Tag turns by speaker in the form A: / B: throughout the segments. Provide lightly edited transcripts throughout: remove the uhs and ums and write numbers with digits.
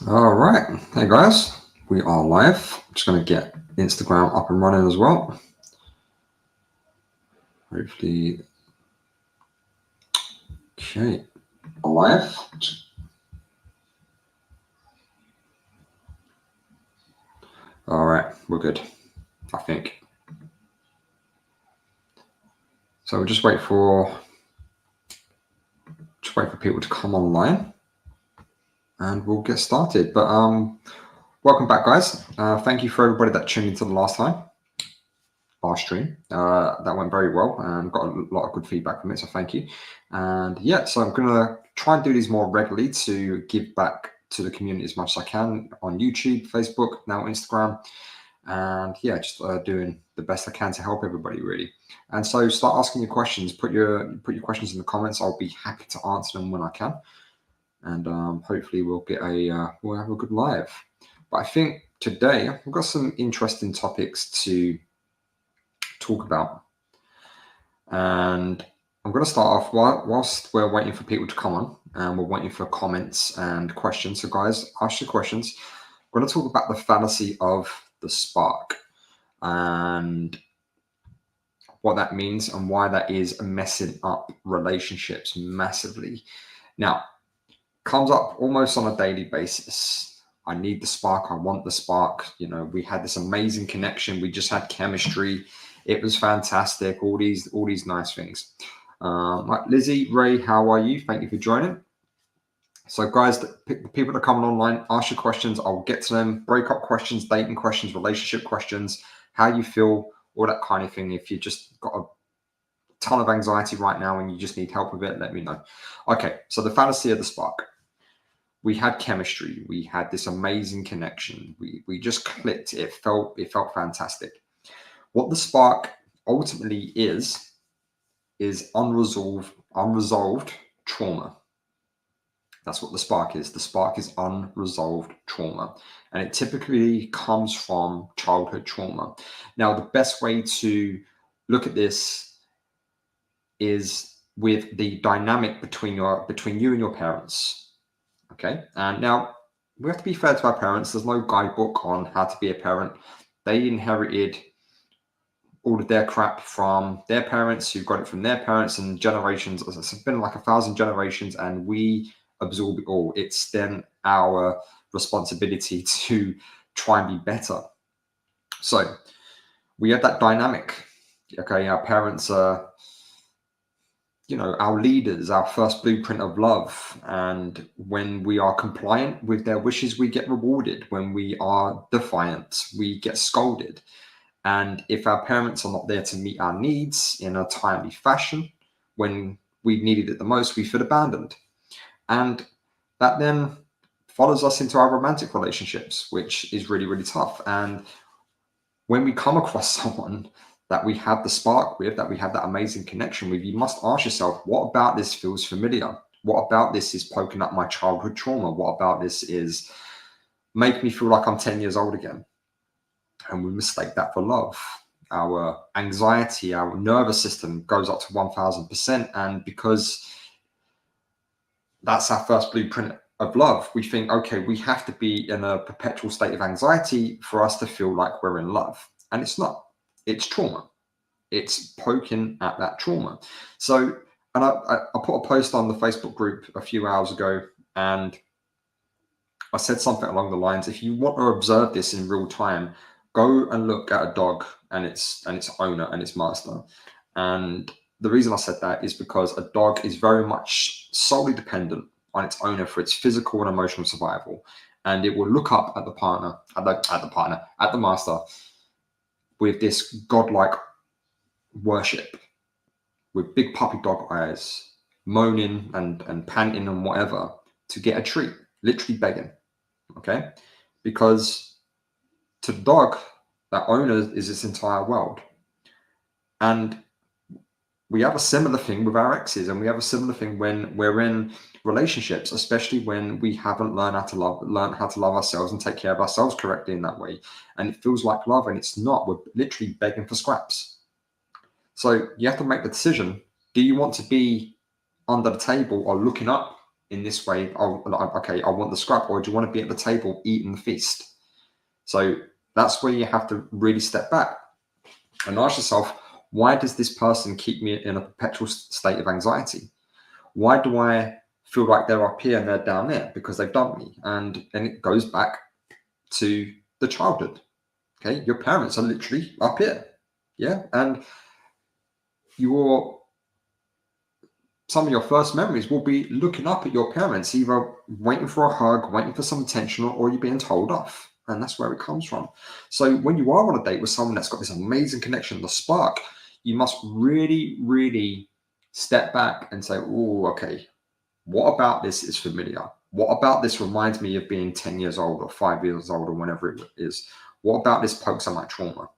A: All right. Hey guys, we are live. I'm just going to get Instagram up and running as well. Hopefully, okay, live. All right, we're good, I think. So we'll just wait for people to come online, and we'll get started. But welcome back, guys. Thank you for everybody that tuned into the last stream. That went very well and got a lot of good feedback from it, so thank you. And yeah, so I'm gonna try and do these more regularly to give back to the community as much as I can on YouTube, Facebook, now Instagram, and yeah, just doing the best I can to help everybody really. And so start asking your questions. Put your questions in the comments. I'll be happy to answer them when I can, and hopefully we'll have a good live. But I think today we've got some interesting topics to talk about, and I'm going to start off whilst we're waiting for people to come on and we're waiting for comments and questions. So guys, ask your questions. We're going to talk about the fallacy of the spark and what that means and why that is messing up relationships massively. Now, comes up almost on a daily basis. I need the spark. I want the spark. You know, we had this amazing connection. We just had chemistry. It was fantastic. All these nice things. Like Lizzie, Ray, how are you? Thank you for joining. So guys, the people that are coming online, ask your questions. I'll get to them. Breakup questions, dating questions, relationship questions, how you feel, all that kind of thing. If you just got a ton of anxiety right now and you just need help with it, let me know. Okay, so the fallacy of the spark. We had chemistry. We had this amazing connection. We just clicked. It felt fantastic. What the spark ultimately is unresolved trauma. That's what the spark is. The spark is unresolved trauma, and it typically comes from childhood trauma. Now, the best way to look at this is with the dynamic between you and your parents. Okay, and now we have to be fair to our parents. There's no guidebook on how to be a parent. They inherited all of their crap from their parents, who got it from their parents, and generations. It's been like 1,000 generations, and we absorb it all. It's then our responsibility to try and be better. So we have that dynamic. Okay, our parents are, our leaders, our first blueprint of love. And when we are compliant with their wishes, we get rewarded. When we are defiant, we get scolded. And if our parents are not there to meet our needs in a timely fashion, when we needed it the most, we feel abandoned. And that then follows us into our romantic relationships, which is really, really tough. And when we come across someone that we have the spark with, that we have that amazing connection with, you must ask yourself, what about this feels familiar? What about this is poking up my childhood trauma? What about this is making me feel like I'm 10 years old again? And we mistake that for love. Our anxiety, our nervous system goes up to 1,000%. And because that's our first blueprint of love, we think, okay, we have to be in a perpetual state of anxiety for us to feel like we're in love. And it's not. It's trauma. It's poking at that trauma. So, and I put a post on the Facebook group a few hours ago, and I said something along the lines, if you want to observe this in real time, go and look at a dog and its owner and its master. And the reason I said that is because a dog is very much solely dependent on its owner for its physical and emotional survival. And it will look up at the master with this godlike worship, with big puppy dog eyes, moaning and panting and whatever to get a treat, literally begging. Okay? Because to the dog, that owner is its entire world. And we have a similar thing with our exes, and we have a similar thing when we're in relationships, especially when we haven't learned how to love ourselves and take care of ourselves correctly in that way. And it feels like love, and it's not. We're literally begging for scraps. So you have to make the decision. Do you want to be under the table or looking up in this way? Oh, okay, I want the scrap. Or do you want to be at the table eating the feast? So that's where you have to really step back and ask yourself, why does this person keep me in a perpetual state of anxiety? Why do I feel like they're up here and they're down there? Because they've dumped me. And it goes back to the childhood. Okay, your parents are literally up here. Yeah, and some of your first memories will be looking up at your parents, either waiting for a hug, waiting for some attention, or you're being told off. And that's where it comes from. So when you are on a date with someone that's got this amazing connection, the spark, you must really, really step back and say, oh, okay, what about this is familiar? What about this reminds me of being 10 years old or 5 years old or whenever it is? What about this pokes at my trauma?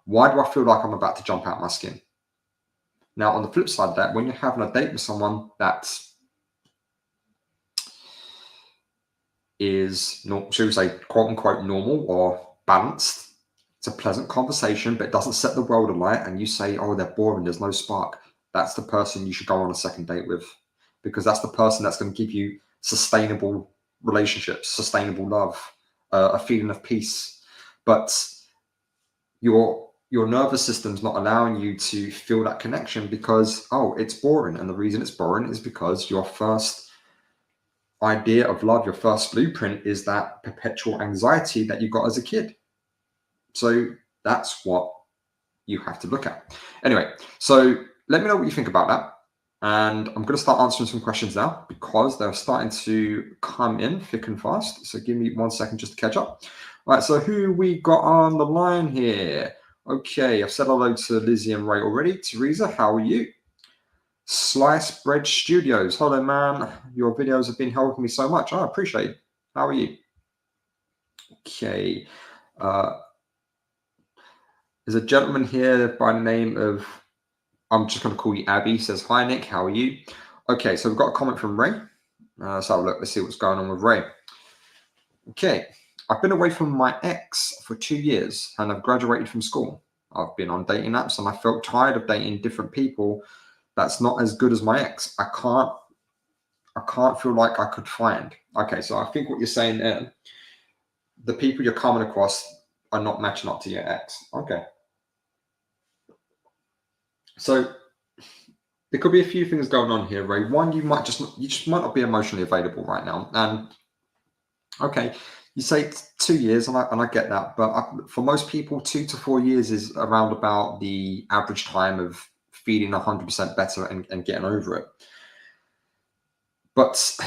A: Why do I feel like I'm about to jump out my skin? Now, on the flip side of that, when you're having a date with someone that is, should we say, quote unquote, normal or balanced, it's a pleasant conversation, but it doesn't set the world alight, and you say, oh, they're boring, there's no spark, that's the person you should go on a second date with, because that's the person that's going to give you sustainable relationships, sustainable love, a feeling of peace. But your nervous system's not allowing you to feel that connection because, oh, it's boring. And the reason it's boring is because your first idea of love, your first blueprint, is that perpetual anxiety that you got as a kid. So that's what you have to look at. Anyway, so let me know what you think about that. And I'm going to start answering some questions now because they're starting to come in thick and fast. So give me 1 second just to catch up. All right, so who we got on the line here? Okay, I've said hello to Lizzie and Ray already. Teresa, how are you? Slice Bread Studios. Hello, man. Your videos have been helping me so much. I appreciate it. How are you? Okay. There's a gentleman here by the name of, I'm just going to call you Abby. Says, hi, Nick. How are you? Okay, so we've got a comment from Ray. Let's have a look. Let's see what's going on with Ray. Okay. I've been away from my ex for 2 years and I've graduated from school. I've been on dating apps and I felt tired of dating different people that's not as good as my ex. I can't feel like I could find. Okay, so I think what you're saying there, the people you're coming across are not matching up to your ex. Okay. So there could be a few things going on here, Ray. One, you just might not be emotionally available right now. And okay, you say it's 2 years, and I get that, but for most people, 2 to 4 years is around about the average time of feeling 100% better and getting over it. But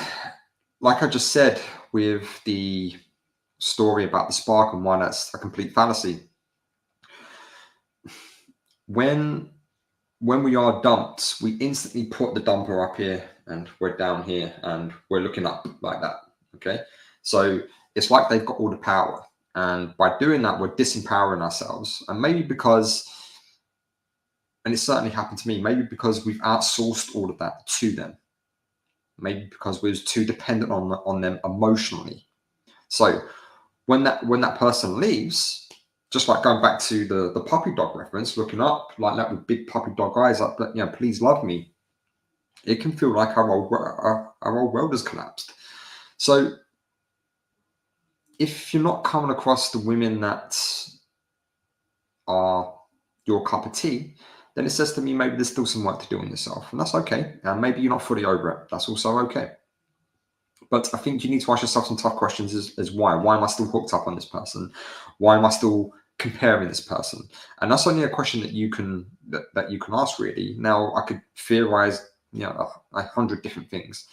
A: like I just said with the story about the spark and why that's a complete fallacy, when we are dumped, we instantly put the dumper up here and we're down here and we're looking up like that. Okay, so it's like they've got all the power, and by doing that, we're disempowering ourselves. And maybe because, and it certainly happened to me, maybe because we've outsourced all of that to them. Maybe because we was too dependent on them emotionally. So when that person leaves, just like going back to the puppy dog reference, looking up like that with big puppy dog eyes, like, you know, please love me. It can feel like our whole world has collapsed. So if you're not coming across the women that are your cup of tea, then it says to me maybe there's still some work to do on yourself, and that's okay. And maybe you're not fully over it. That's also okay. But I think you need to ask yourself some tough questions as why. Why am I still hooked up on this person? Why am I still comparing this person? And that's only a question that you can ask, really. Now, I could theorize, you know, 100 different things,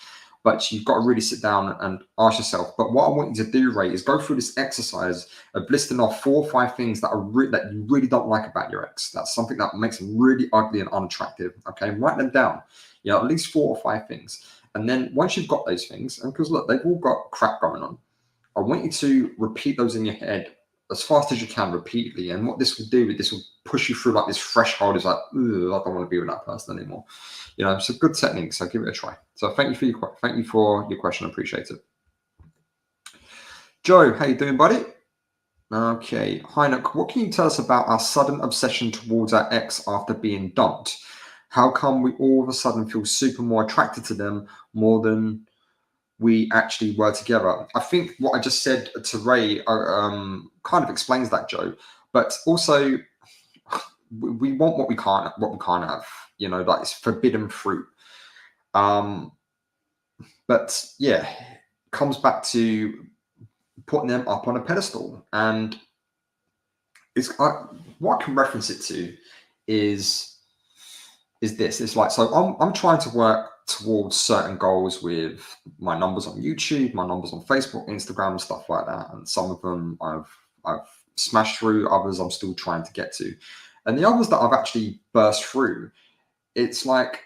A: but you've got to really sit down and ask yourself. But what I want you to do, Ray, is go through this exercise of listing off 4 or 5 things that that you really don't like about your ex. That's something that makes them really ugly and unattractive. Okay, write them down. You know, at least 4 or 5 things. And then once you've got those things, and because look, they've all got crap going on, I want you to repeat those in your head as fast as you can repeatedly. And what this will do is this will push you through like this threshold. Is like, I don't want to be with that person anymore. You know, it's a good technique. So give it a try. So thank you for your question. I appreciate it. Joe, how you doing, buddy? Okay, Heineck, what can you tell us about our sudden obsession towards our ex after being dumped? How come we all of a sudden feel super more attracted to them more than we actually were together. I think what I just said to Ray kind of explains that, Joe. But also, we want what we can't have. You know, like it's forbidden fruit. But yeah, comes back to putting them up on a pedestal, and it's what I can reference it to is this. It's like, so I'm trying to work towards certain goals with my numbers on YouTube, my numbers on Facebook, Instagram, stuff like that. And some of them I've smashed through, others I'm still trying to get to. And the others that I've actually burst through, it's like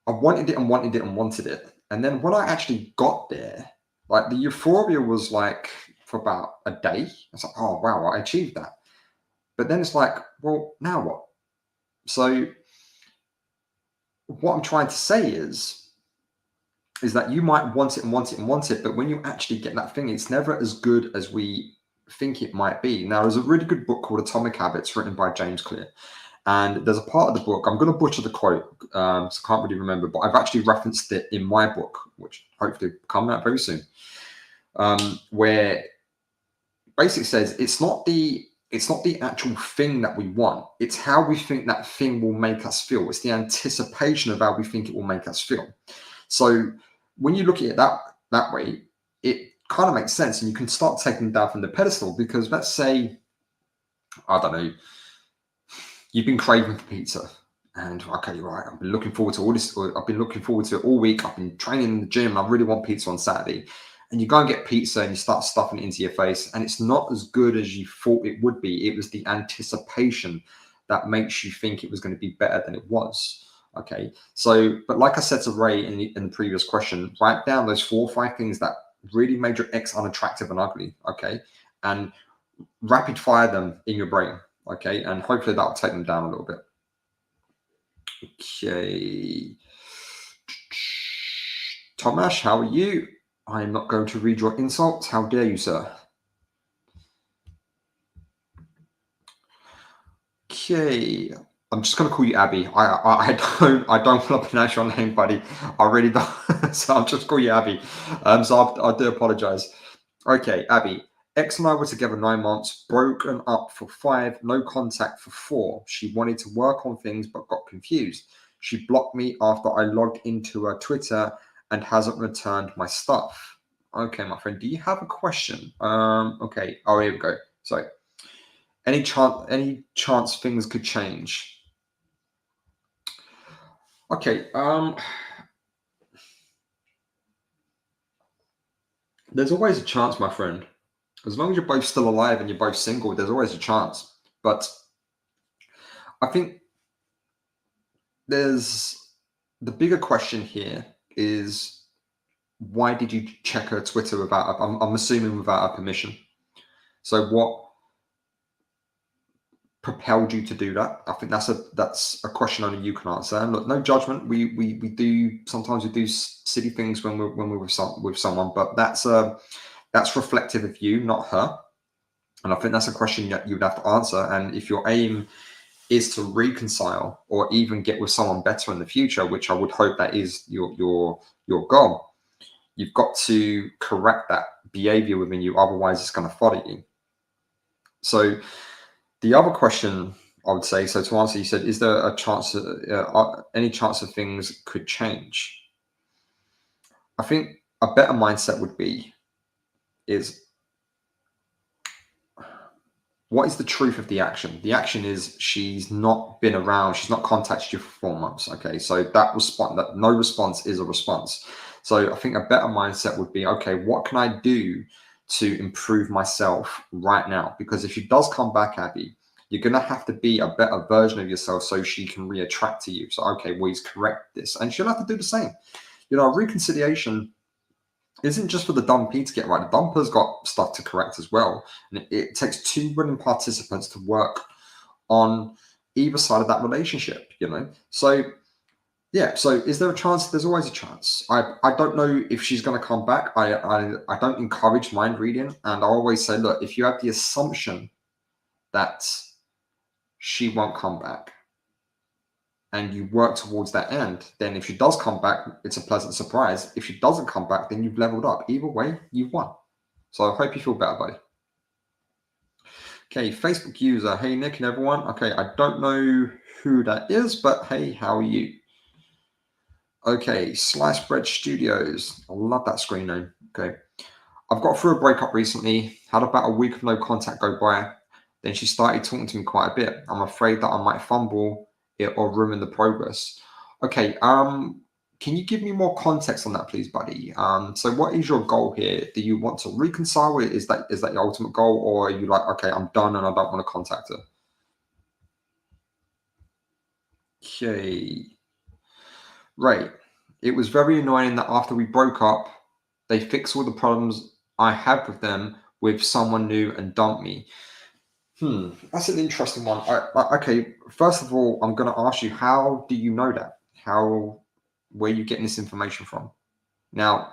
A: I wanted it and wanted it and wanted it. And then when I actually got there, like the euphoria was like for about a day. It's like, oh wow, I achieved that. But then it's like, well, now what? So what I'm trying to say is that you might want it and want it and want it, but when you actually get that thing, it's never as good as we think it might be. Now, there's a really good book called Atomic Habits written by James Clear. And there's a part of the book, I'm going to butcher the quote, so I can't really remember, but I've actually referenced it in my book, which hopefully will come out very soon, where basically says it's not the actual thing that we want. It's how we think that thing will make us feel. It's the anticipation of how we think it will make us feel. So when you look at it that way, it kind of makes sense, and you can start taking it down from the pedestal. Because let's say, I don't know, you've been craving for pizza, and okay, right, I've been looking forward to all this. I've been looking forward to it all week. I've been training in the gym, and I really want pizza on Saturday. And you go and get pizza, and you start stuffing it into your face, and it's not as good as you thought it would be. It was the anticipation that makes you think it was going to be better than it was. Okay, so, but like I said to Ray in the previous question, write down those 4 or 5 things that really made your ex unattractive and ugly. Okay, and rapid fire them in your brain. Okay, and hopefully that'll take them down a little bit. Okay, Tomash, how are you? I am not going to read your insults. How dare you, sir? Okay, I'm just going to call you Abby. I don't want to pronounce your name, buddy. I really don't. So I'll just call you Abby. So I do apologize. Okay, Abby. Ex and I were together 9 months, broken up for 5, no contact for 4. She wanted to work on things but got confused. She blocked me after I logged into her Twitter and hasn't returned my stuff. Okay, my friend, do you have a question? Okay. Oh, here we go. So, any chance things could change? Okay. There's always a chance, my friend. As long as you're both still alive and you're both single, there's always a chance. But I think there's the bigger question here is, why did you check her Twitter without? I'm assuming without her permission. So what propelled you to do that? I think that's a question only you can answer. And look, no judgment. We do sometimes we do silly things when we're with someone, but that's reflective of you, not her. And I think that's a question that you would have to answer. And if your aim is to reconcile or even get with someone better in the future, which I would hope that is your goal, you've got to correct that behavior within you. Otherwise, it's going to follow you. So the other question I would say, so to answer, you said, is there a chance, any chance of things could change? I think a better mindset would be, what is the truth of the action? The action is she's not been around. She's not contacted you for 4 months. Okay. So that no response is a response. So I think a better mindset would be, okay, what can I do to improve myself right now? Because if she does come back, Abby, you're going to have to be a better version of yourself so she can re-attract to you. So, okay, well, he's correct this. And she'll have to do the same. You know, reconciliation isn't just for the dumpy to get right. The dumper's got stuff to correct as well. And it takes 2 willing participants to work on either side of that relationship, you know? So, yeah. So is there a chance? There's always a chance. I don't know if she's going to come back. I don't encourage mind reading. And I always say, look, if you have the assumption that she won't come back, and you work towards that end, then if she does come back, it's a pleasant surprise. If she doesn't come back, then you've leveled up. Either way, you've won. So I hope you feel better, buddy. Okay, Facebook user. Hey, Nick and everyone. Okay, I don't know who that is, but hey, how are you? Okay, Sliced Bread Studios. I love that screen name. Okay. I've got through a breakup recently, had about a week of no contact go by. Then she started talking to me quite a bit. I'm afraid that I might fumble it or ruin the progress. Okay, can you give me more context on that, please, buddy? So what is your goal here? Do you want to reconcile it? Is that your ultimate goal? Or are you like, okay, I'm done and I don't want to contact her? Okay. Right. It was very annoying that after we broke up, they fixed all the problems I had with them with someone new and dumped me. That's an interesting one. Okay, first of all, I'm going to ask you, how do you know that? Where are you getting this information from? Now,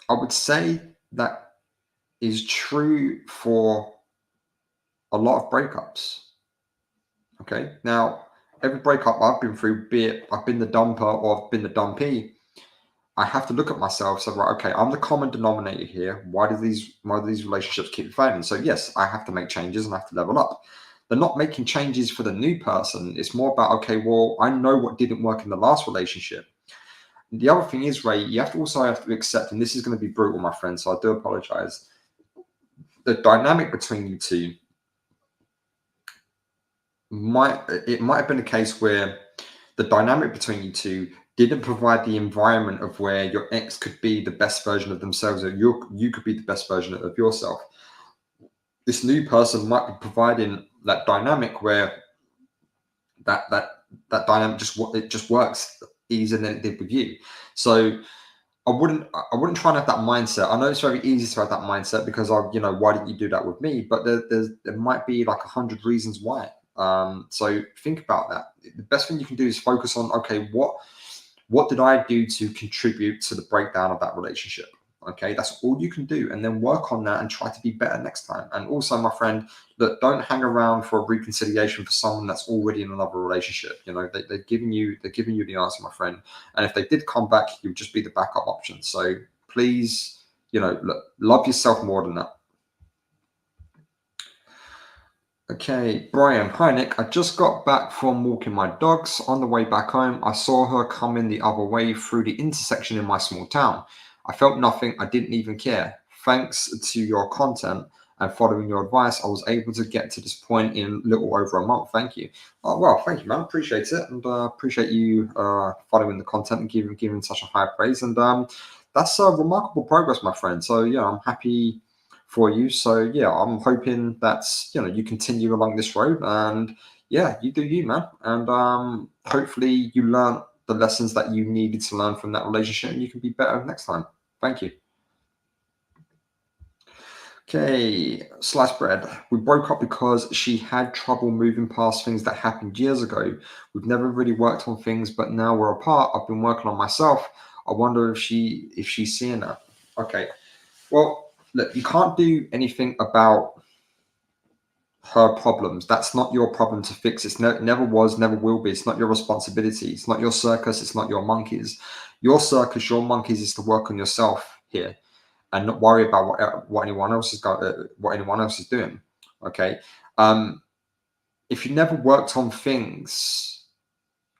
A: I would say that is true for a lot of breakups. Okay, now every breakup I've been through, be it I've been the dumper or I've been the dumpee, I have to look at myself. So, right, okay, I'm the common denominator here. Why do these relationships keep failing? So, yes, I have to make changes and I have to level up. They're not making changes for the new person. It's more about, okay, well, I know what didn't work in the last relationship. The other thing is, Ray, you also have to accept, and this is going to be brutal, my friend. So I do apologize. The dynamic between you two might have been a case where the dynamic between you two didn't provide the environment of where your ex could be the best version of themselves, or you could be the best version of yourself. This new person might be providing that dynamic where that dynamic just works easier than it did with you. So I wouldn't try and have that mindset. I know it's very easy to have that mindset because why didn't you do that with me? But there might be like 100 reasons why. So think about that. The best thing you can do is focus on, okay, what did I do to contribute to the breakdown of that relationship? Okay, that's all you can do, and then work on that and try to be better next time. And also, my friend, look, don't hang around for a reconciliation for someone that's already in another relationship. They're giving you the answer, my friend. And if they did come back, you'll just be the backup option. So please, look, love yourself more than that. Okay, Brian. Hi, Nick. I just got back from walking my dogs. On the way back home, I saw her coming the other way through the intersection in my small town. I felt nothing. I didn't even care. Thanks to your content and following your advice, I was able to get to this point in a little over a month. Thank you. Oh, well, thank you, man. Appreciate it. And appreciate you following the content and giving such a high praise. And that's remarkable progress, my friend. So, yeah, I'm happy for you. So yeah, I'm hoping that's you continue along this road, and yeah, you do you, man. And hopefully you learn the lessons that you needed to learn from that relationship, and you can be better next time. Thank you. Okay, sliced bread. We broke up because she had trouble moving past things that happened years ago. We've never really worked on things, but now we're apart. I've been working on myself. I wonder if she's seeing that. Okay. Well, look, you can't do anything about her problems. That's not your problem to fix. It never was, never will be. It's not your responsibility. It's not your circus. It's not your monkeys. Your circus, your monkeys, is to work on yourself here and not worry about what anyone else is doing. Okay. If you never worked on things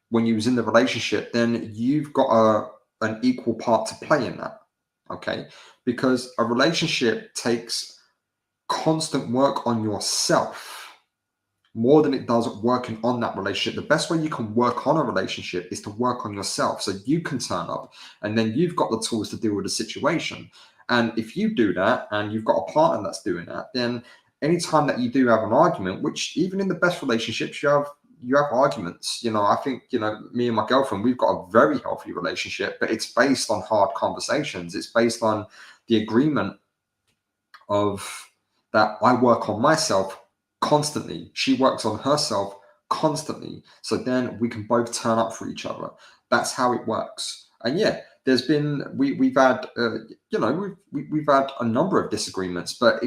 A: when you was in the relationship, then you've got an equal part to play in that. Okay, because a relationship takes constant work on yourself more than it does working on that relationship. The best way you can work on a relationship is to work on yourself so you can turn up, and then you've got the tools to deal with the situation. And if you do that and you've got a partner that's doing that, then anytime that you do have an argument, which even in the best relationships you have arguments. I think me and my girlfriend, we've got a very healthy relationship, but it's based on hard conversations. It's based on the agreement of that I work on myself constantly. She works on herself constantly. So then we can both turn up for each other. That's how it works. And yeah, there's been we've had we've had a number of disagreements, but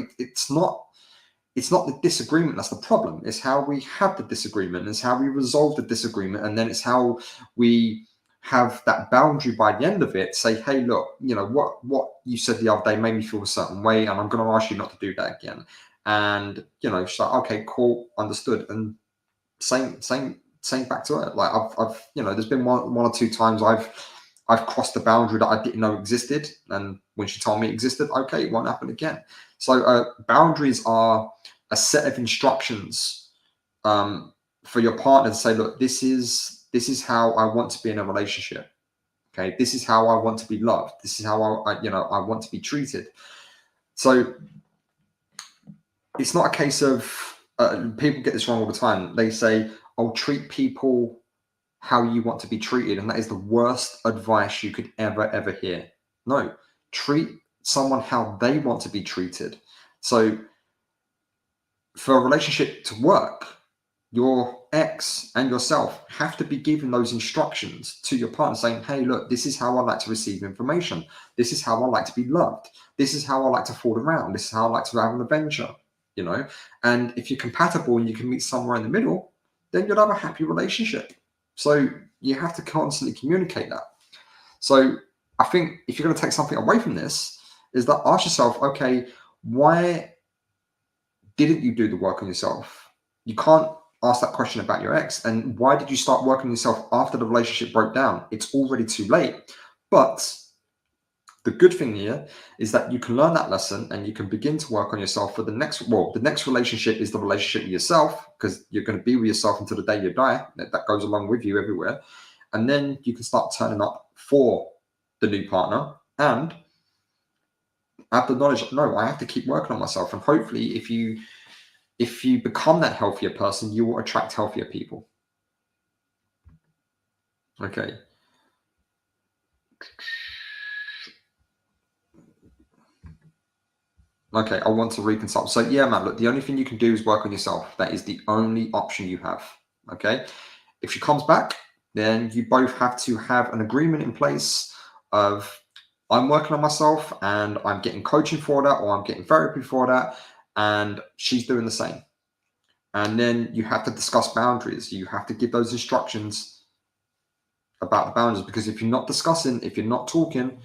A: it's not the disagreement that's the problem. It's how we have the disagreement. It's how we resolve the disagreement. And then it's how we have that boundary by the end of it. Say, hey, look, what you said the other day made me feel a certain way, and I'm going to ask you not to do that again. And, she's like, okay, cool, understood. And same back to her. Like I've there's been one or two times I've crossed the boundary that I didn't know existed, and when she told me it existed, okay, it won't happen again. So boundaries are a set of instructions for your partner to say, look, this is how I want to be in a relationship. Okay, this is how I want to be loved. This is how I want to be treated. So it's not a case of people get this wrong all the time. They say, "I'll treat people how you want to be treated," and that is the worst advice you could ever hear. No, treat someone how they want to be treated. So for a relationship to work, your ex and yourself have to be giving those instructions to your partner, saying, hey, look, this is how I like to receive information. This is how I like to be loved. This is how I like to fall around. This is how I like to have an adventure, and if you're compatible and you can meet somewhere in the middle, then you'll have a happy relationship. So you have to constantly communicate that. So I think if you're going to take something away from this, is that ask yourself, okay, why didn't you do the work on yourself? You can't ask that question about your ex. And why did you start working on yourself after the relationship broke down? It's already too late. But the good thing here is that you can learn that lesson and you can begin to work on yourself for the next relationship is the relationship with yourself, because you're going to be with yourself until the day you die. That goes along with you everywhere. And then you can start turning up for the new partner and have the knowledge, no, I have to keep working on myself. And hopefully if you become that healthier person, you will attract healthier people. Okay. Okay, I want to reconcile. So yeah, man, look, the only thing you can do is work on yourself. That is the only option you have. Okay. If she comes back, then you both have to have an agreement in place of, I'm working on myself and I'm getting coaching for that, or I'm getting therapy for that, and she's doing the same. And then you have to discuss boundaries. You have to give those instructions about the boundaries, because if you're not discussing, if you're not talking,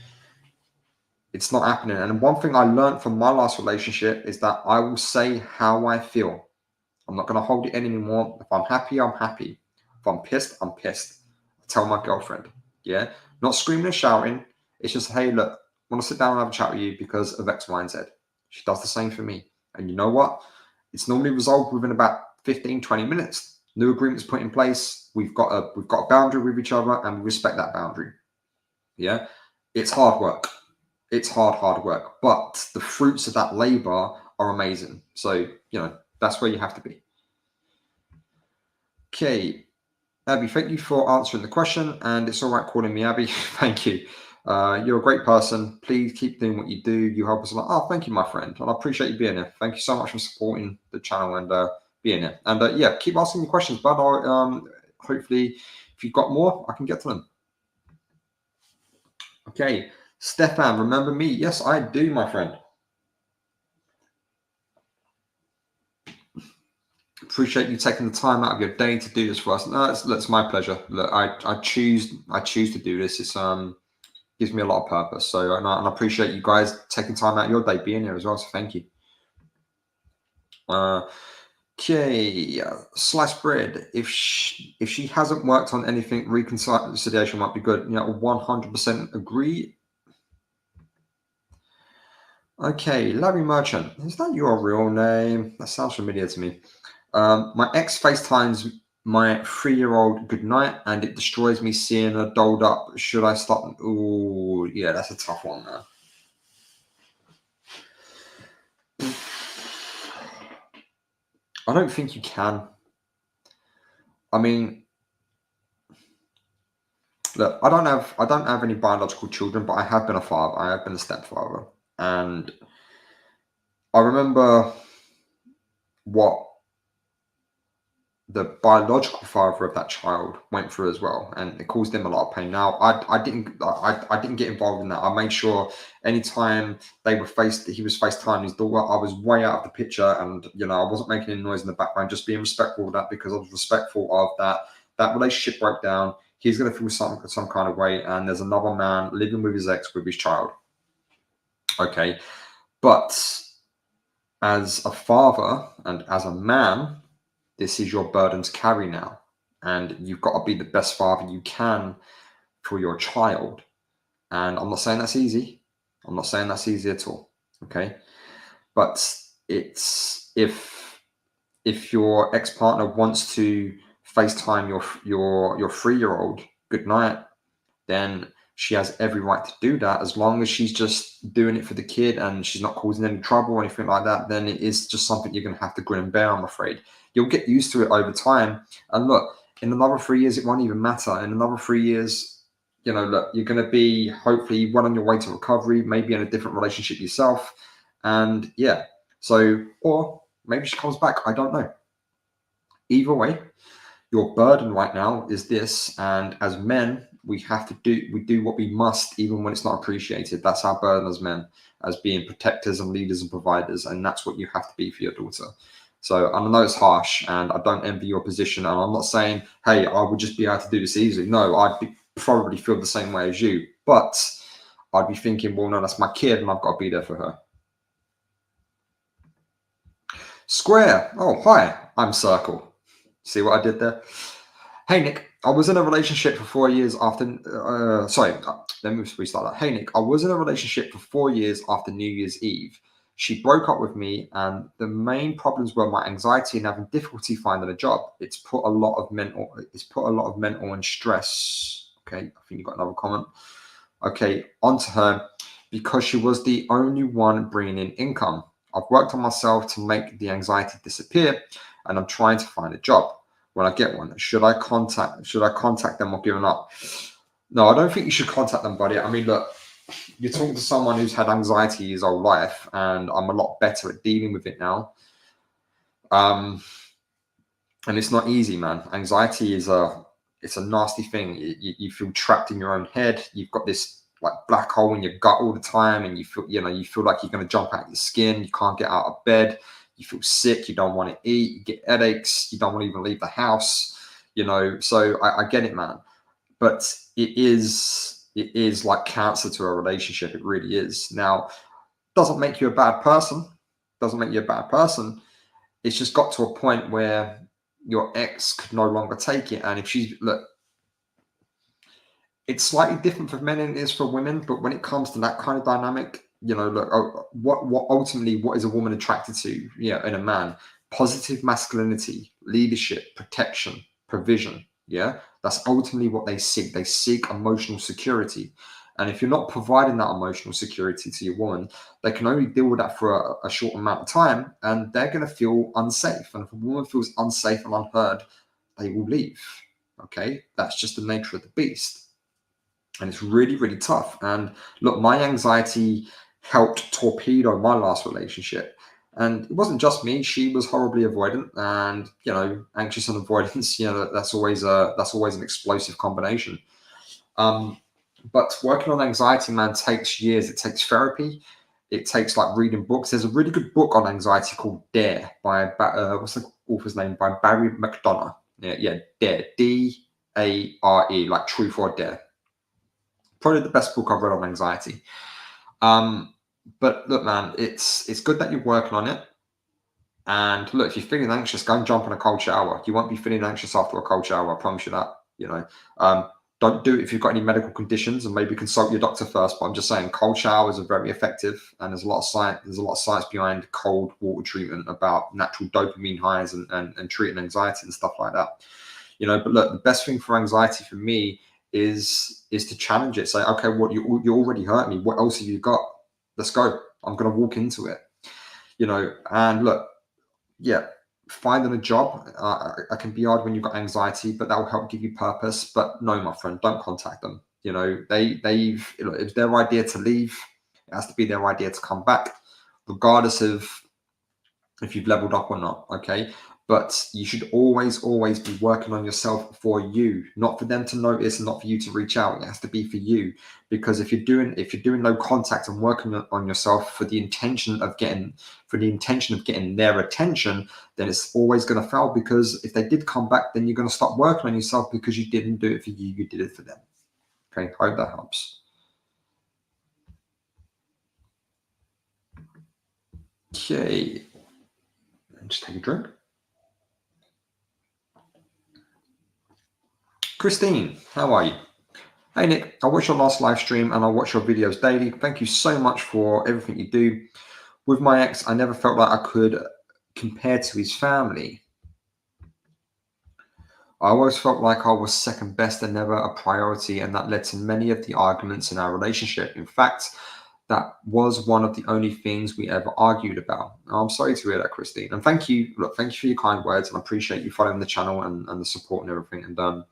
A: it's not happening. And one thing I learned from my last relationship is that I will say how I feel. I'm not going to hold it in anymore. If I'm happy, I'm happy. If I'm pissed, I'm pissed. I tell my girlfriend, yeah? Not screaming and shouting. It's just, hey, look, I want to sit down and have a chat with you because of X, Y, and Z. She does the same for me. And you know what? It's normally resolved within about 15, 20 minutes. New agreements put in place. We've got a boundary with each other and we respect that boundary. Yeah? It's hard work. It's hard work. But the fruits of that labor are amazing. So, that's where you have to be. Okay, Abby, thank you for answering the question, and it's all right calling me Abby. Thank you. You're a great person. Please keep doing what you do. You help us a lot. Oh, thank you, my friend. And I appreciate you being here. Thank you so much for supporting the channel and being here. And yeah, keep asking me questions, bud. Hopefully, if you've got more, I can get to them. Okay, Stefan, remember me? Yes, I do, my friend. Appreciate you taking the time out of your day to do this for us. No, it's my pleasure. Look, I choose to do this. It's gives me a lot of purpose. So and I appreciate you guys taking time out of your day being here as well. So thank you. Okay, sliced bread. If she hasn't worked on anything, reconciliation might be good. 100% agree. Okay, Larry Merchant. Is that your real name? That sounds familiar to me. My ex FaceTimes my 3-year-old goodnight and it destroys me seeing her dolled up. Should I stop? Oh, yeah, that's a tough one there. I don't think you can. I mean, look, I don't have any biological children, but I have been a father. I have been a stepfather. And I remember what the biological father of that child went through as well, and it caused him a lot of pain. Now, I didn't get involved in that. I made sure anytime he was FaceTime his daughter, I was way out of the picture, and I wasn't making any noise in the background, just being respectful of that, because I was respectful of that relationship broke down. He's going to feel some kind of way, and there's another man living with his ex with his child. Okay, but as a father and as a man, this is your burden to carry now. And you've got to be the best father you can for your child. And I'm not saying that's easy. I'm not saying that's easy at all. Okay. But it's if your ex-partner wants to FaceTime your 3-year-old good night, then she has every right to do that, as long as she's just doing it for the kid and she's not causing any trouble or anything like that. Then it is just something you're going to have to grin and bear, I'm afraid. You'll get used to it over time. And look, in another 3 years, it won't even matter. In another 3 years, look, you're going to be hopefully well on your way to recovery, maybe in a different relationship yourself. And yeah, or maybe she comes back. I don't know. Either way, your burden right now is this, and as men, we do what we must, even when it's not appreciated. That's our burden as men, as being protectors and leaders and providers, and that's what you have to be for your daughter. So I know it's harsh, and I don't envy your position, and I'm not saying, hey, I would just be able to do this easily. No, probably feel the same way as you, but I'd be thinking, well, no, that's my kid, and I've got to be there for her. Square. Oh, hi, I'm Circle. See what I did there? Hey, Nick, I was in a relationship for 4 years after. Let me restart that. Hey, Nick, I was in a relationship for 4 years after New Year's Eve. She broke up with me, and the main problems were my anxiety and having difficulty finding a job. It's put a lot of mental and stress. Okay, I think you got another comment. Okay, onto her, because she was the only one bringing in income. I've worked on myself to make the anxiety disappear, and I'm trying to find a job. When I get one, should I contact them or give up? No, I don't think you should contact them, buddy. I mean, look, you're talking to someone who's had anxiety his whole life, and I'm a lot better at dealing with it now. And it's not easy, man. Anxiety is it's a nasty thing. You feel trapped in your own head. You've got this like black hole in your gut all the time, and you feel like you're going to jump out your skin. You can't get out of bed. You feel sick. You don't want to eat. You get headaches. You don't want to even leave the house. So I get it, man. But it is like cancer to a relationship. It really is. Now, doesn't make you a bad person. Doesn't make you a bad person. It's just got to a point where your ex could no longer take it. And if it's slightly different for men than it is for women. But when it comes to that kind of dynamic, what ultimately, what is a woman attracted to? In a man, positive masculinity, leadership, protection, provision. Yeah, that's ultimately what they seek. They seek emotional security. And if you're not providing that emotional security to your woman, they can only deal with that for a short amount of time, and they're going to feel unsafe. And if a woman feels unsafe and unheard, they will leave. Okay, that's just the nature of the beast. And it's really, really tough. And look, my anxiety helped torpedo my last relationship. And it wasn't just me. She was horribly avoidant, and anxious and avoidance. That's always an explosive combination. But working on anxiety, man, takes years. It takes therapy. It takes like reading books. There's a really good book on anxiety called Dare by what's the author's name? By Barry McDonough. Yeah, Dare, Dare, like Truth or Dare. Probably the best book I've read on anxiety. But look, man, it's good that you're working on it. And look, if you're feeling anxious, go and jump in a cold shower. You won't be feeling anxious after a cold shower. I promise you that. Don't do it if you've got any medical conditions, and maybe consult your doctor first. But I'm just saying, cold showers are very effective, and there's a lot of science. There's a lot of science behind cold water treatment about natural dopamine highs and treating anxiety and stuff like that. But look, the best thing for anxiety for me is to challenge it. Say, okay, what you already hurt me. What else have you got? Let's go. I'm going to walk into it. And look, yeah, finding a job, it can be hard when you've got anxiety, but that will help give you purpose. But no, my friend, don't contact them. It's their idea to leave. It has to be their idea to come back, regardless of if you've leveled up or not. Okay. But you should always be working on yourself for you, not for them to notice and not for you to reach out. It has to be for you. Because if you're doing no contact and working on yourself for the intention of getting their attention, then it's always going to fail. Because if they did come back, then you're going to stop working on yourself because you didn't do it for you, you did it for them. Okay, hope that helps. Okay, just take a drink. Christine, how are you? Hey Nick, I watched your last live stream and I watch your videos daily. Thank you so much for everything you do. With my ex, I never felt like I could compare to his family. I always felt like I was second best and never a priority, and that led to many of the arguments in our relationship. In fact, that was one of the only things we ever argued about. I'm sorry to hear that, Christine. And thank you. Look, thank you for your kind words, and I appreciate you following the channel and the support and everything. And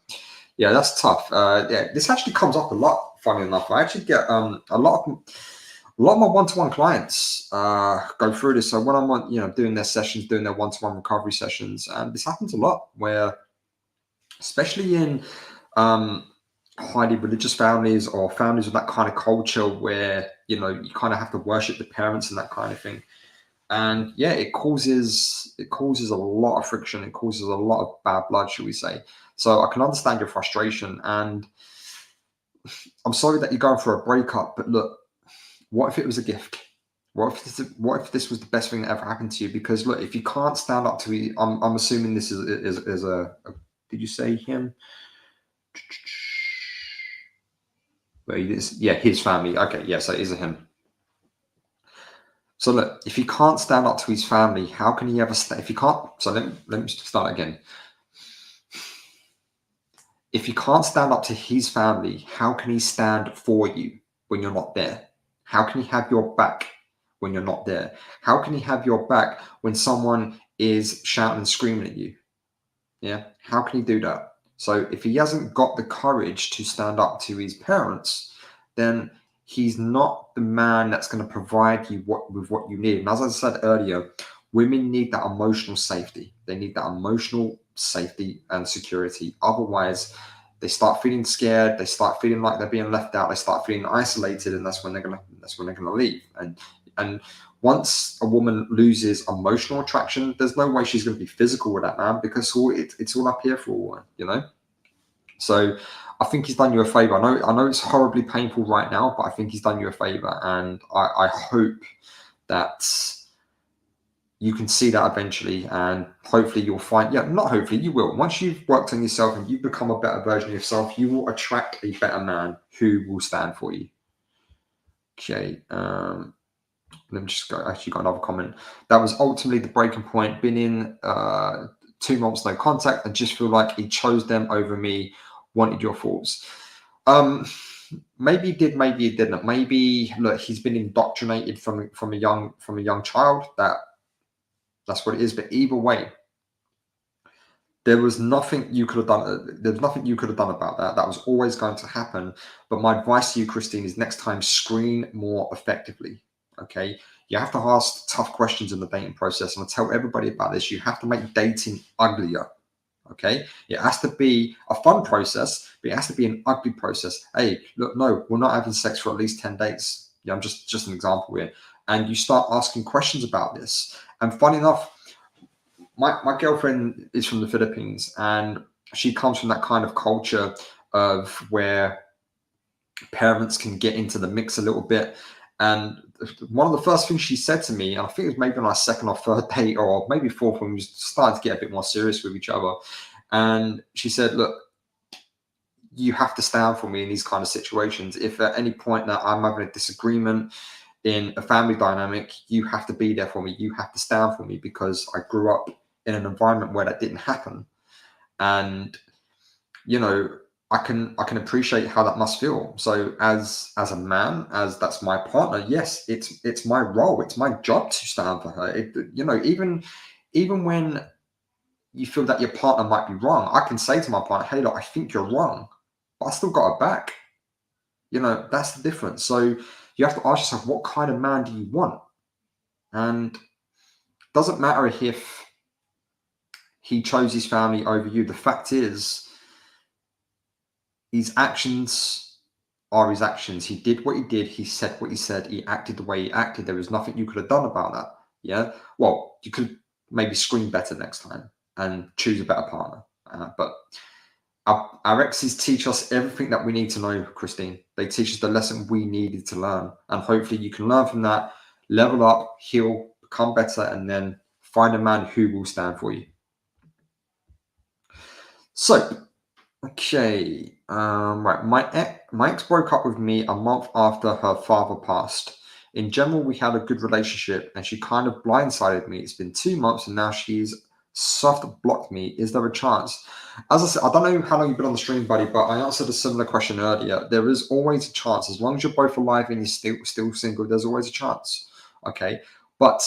A: yeah, that's tough. Yeah, this actually comes up a lot. Funny enough, I actually get a lot of my one-to-one clients go through this. So when I'm on, doing their sessions, doing their one-to-one recovery sessions, and this happens a lot, where, especially in highly religious families or families with that kind of culture, where you kind of have to worship the parents and that kind of thing. And yeah, it causes a lot of friction. It causes a lot of bad blood, should we say? So I can understand your frustration, and I'm sorry that you're going for a breakup. But look, what if it was a gift? What if this was the best thing that ever happened to you? Because look, if you can't stand up to it, I'm assuming this is a did you say him? Yeah, his family. Okay, yeah, so it is a him. So look, if he can't stand up to his family, how can he ever stand? If he can't, so let me start again. If he can't stand up to his family, how can he stand for you when you're not there? How can he have your back when you're not there? How can he have your back when someone is shouting and screaming at you? Yeah, how can he do that? So if he hasn't got the courage to stand up to his parents, then he's not the man that's going to provide you with what you need. And as I said earlier, women need that emotional safety. They need that emotional safety and security. Otherwise, they start feeling scared. They start feeling like they're being left out. They start feeling isolated, and that's when they're gonna leave. And once a woman loses emotional attraction, there's no way she's going to be physical with that man, because it's all up here for a woman. So I think he's done you a favor. I know it's horribly painful right now, but I think he's done you a favor, and I hope that you can see that eventually, and hopefully you'll find, not hopefully, you will. Once you've worked on yourself and you've become a better version of yourself, you will attract a better man who will stand for you. Okay. Let me just go. Actually, got another comment. That was ultimately the breaking point. Been in 2 months no contact, and just feel like he chose them over me. Wanted your thoughts. Maybe he did, maybe he didn't. Maybe look, he's been indoctrinated from a young child. That's what it is. But either way, there was nothing you could have done. There was nothing you could have done about that. That was always going to happen. But my advice to you, Christine, is next time screen more effectively. Okay, you have to ask tough questions in the dating process, and I tell everybody about this. You have to make dating uglier. Okay, it has to be a fun process, but it has to be an ugly process. Hey, look, no, we're not having sex for at least 10 dates. Yeah, I'm just an example here. And you start asking questions about this. And funny enough, my girlfriend is from the Philippines, and she comes from that kind of culture of where parents can get into the mix a little bit. And one of the first things she said to me, and I think it was maybe on our second or third date, or maybe fourth, when we started to get a bit more serious with each other, and she said, look, you have to stand for me in these kind of situations. If at any point that I'm having a disagreement in a family dynamic, you have to be there for me. You have to stand for me, because I grew up in an environment where that didn't happen. And I can appreciate how that must feel. So as a man, as that's my partner, yes, it's my role, it's my job to stand for her. Even when you feel that your partner might be wrong, I can say to my partner, hey, look, I think you're wrong, but I still got her back. That's the difference. So you have to ask yourself, what kind of man do you want? And it doesn't matter if He chose his family over you. The fact is, his actions are his actions. He did what he did. He said what he said. He acted the way he acted. There was nothing you could have done about that. Yeah. Well, you could maybe screen better next time and choose a better partner. But our exes teach us everything that we need to know, Christine. They teach us the lesson we needed to learn. And hopefully you can learn from that, level up, heal, become better, and then find a man who will stand for you. So, okay, right. My ex broke up with me a month after her father passed. In general, we had a good relationship, and she kind of blindsided me. It's been 2 months, and now she's soft blocked me. Is there a chance? As I said, I don't know how long you've been on the stream, buddy, but I answered a similar question earlier. There is always a chance, as long as you're both alive and you're still single. There's always a chance. Okay, but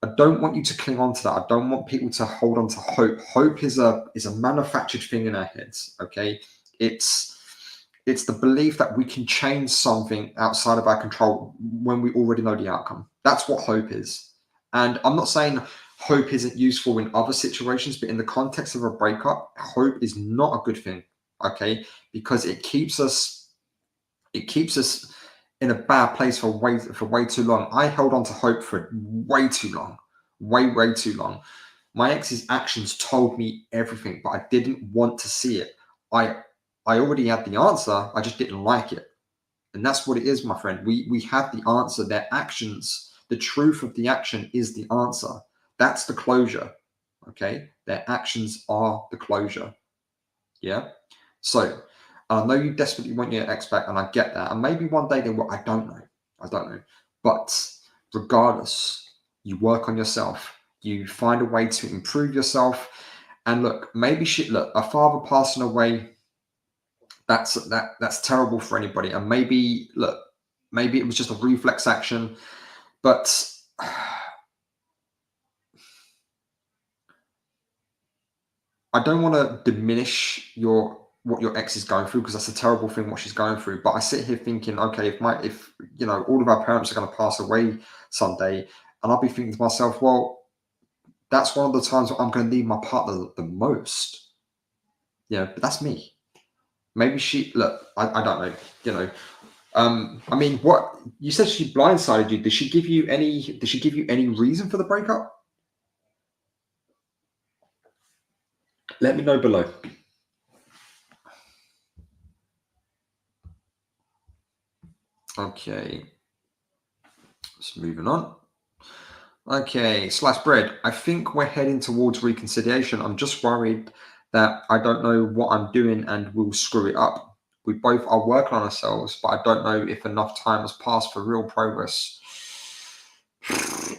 A: I don't want you to cling on to that. I don't want people to hold on to hope. Hope is a manufactured thing in our heads. Okay, it's the belief that we can change something outside of our control when we already know the outcome. That's what hope is. And I'm not saying hope isn't useful in other situations, but in the context of a breakup, hope is not a good thing. Okay, because it keeps us in a bad place for way too long. I held on to hope for way too long, way too long. My ex's actions told me everything, but I didn't want to see it. I already had the answer. I just didn't like it, and that's what it is, my friend. We have the answer. Their actions, the truth of the action, is the answer. That's the closure. Okay, their actions are the closure. Yeah. So I know you desperately want your ex back, and I get that. And maybe one day they will. I don't know. I don't know. But regardless, you work on yourself. You find a way to improve yourself. And look, maybe a father passing away, that's terrible for anybody. And maybe it was just a reflex action. But I don't want to diminish what your ex is going through, because that's a terrible thing what she's going through. But I sit here thinking, okay, if all of our parents are going to pass away someday, and I'll be thinking to myself, well, that's one of the times where I'm going to need my partner the most. Yeah, but that's me. Maybe I don't know. I mean, what you said, she blindsided you. Did she give you any reason for the breakup? Let me know below. Okay. Just moving on. Okay, sliced bread. I think we're heading towards reconciliation. I'm just worried that I don't know what I'm doing and will screw it up. We both are working on ourselves, but I don't know if enough time has passed for real progress.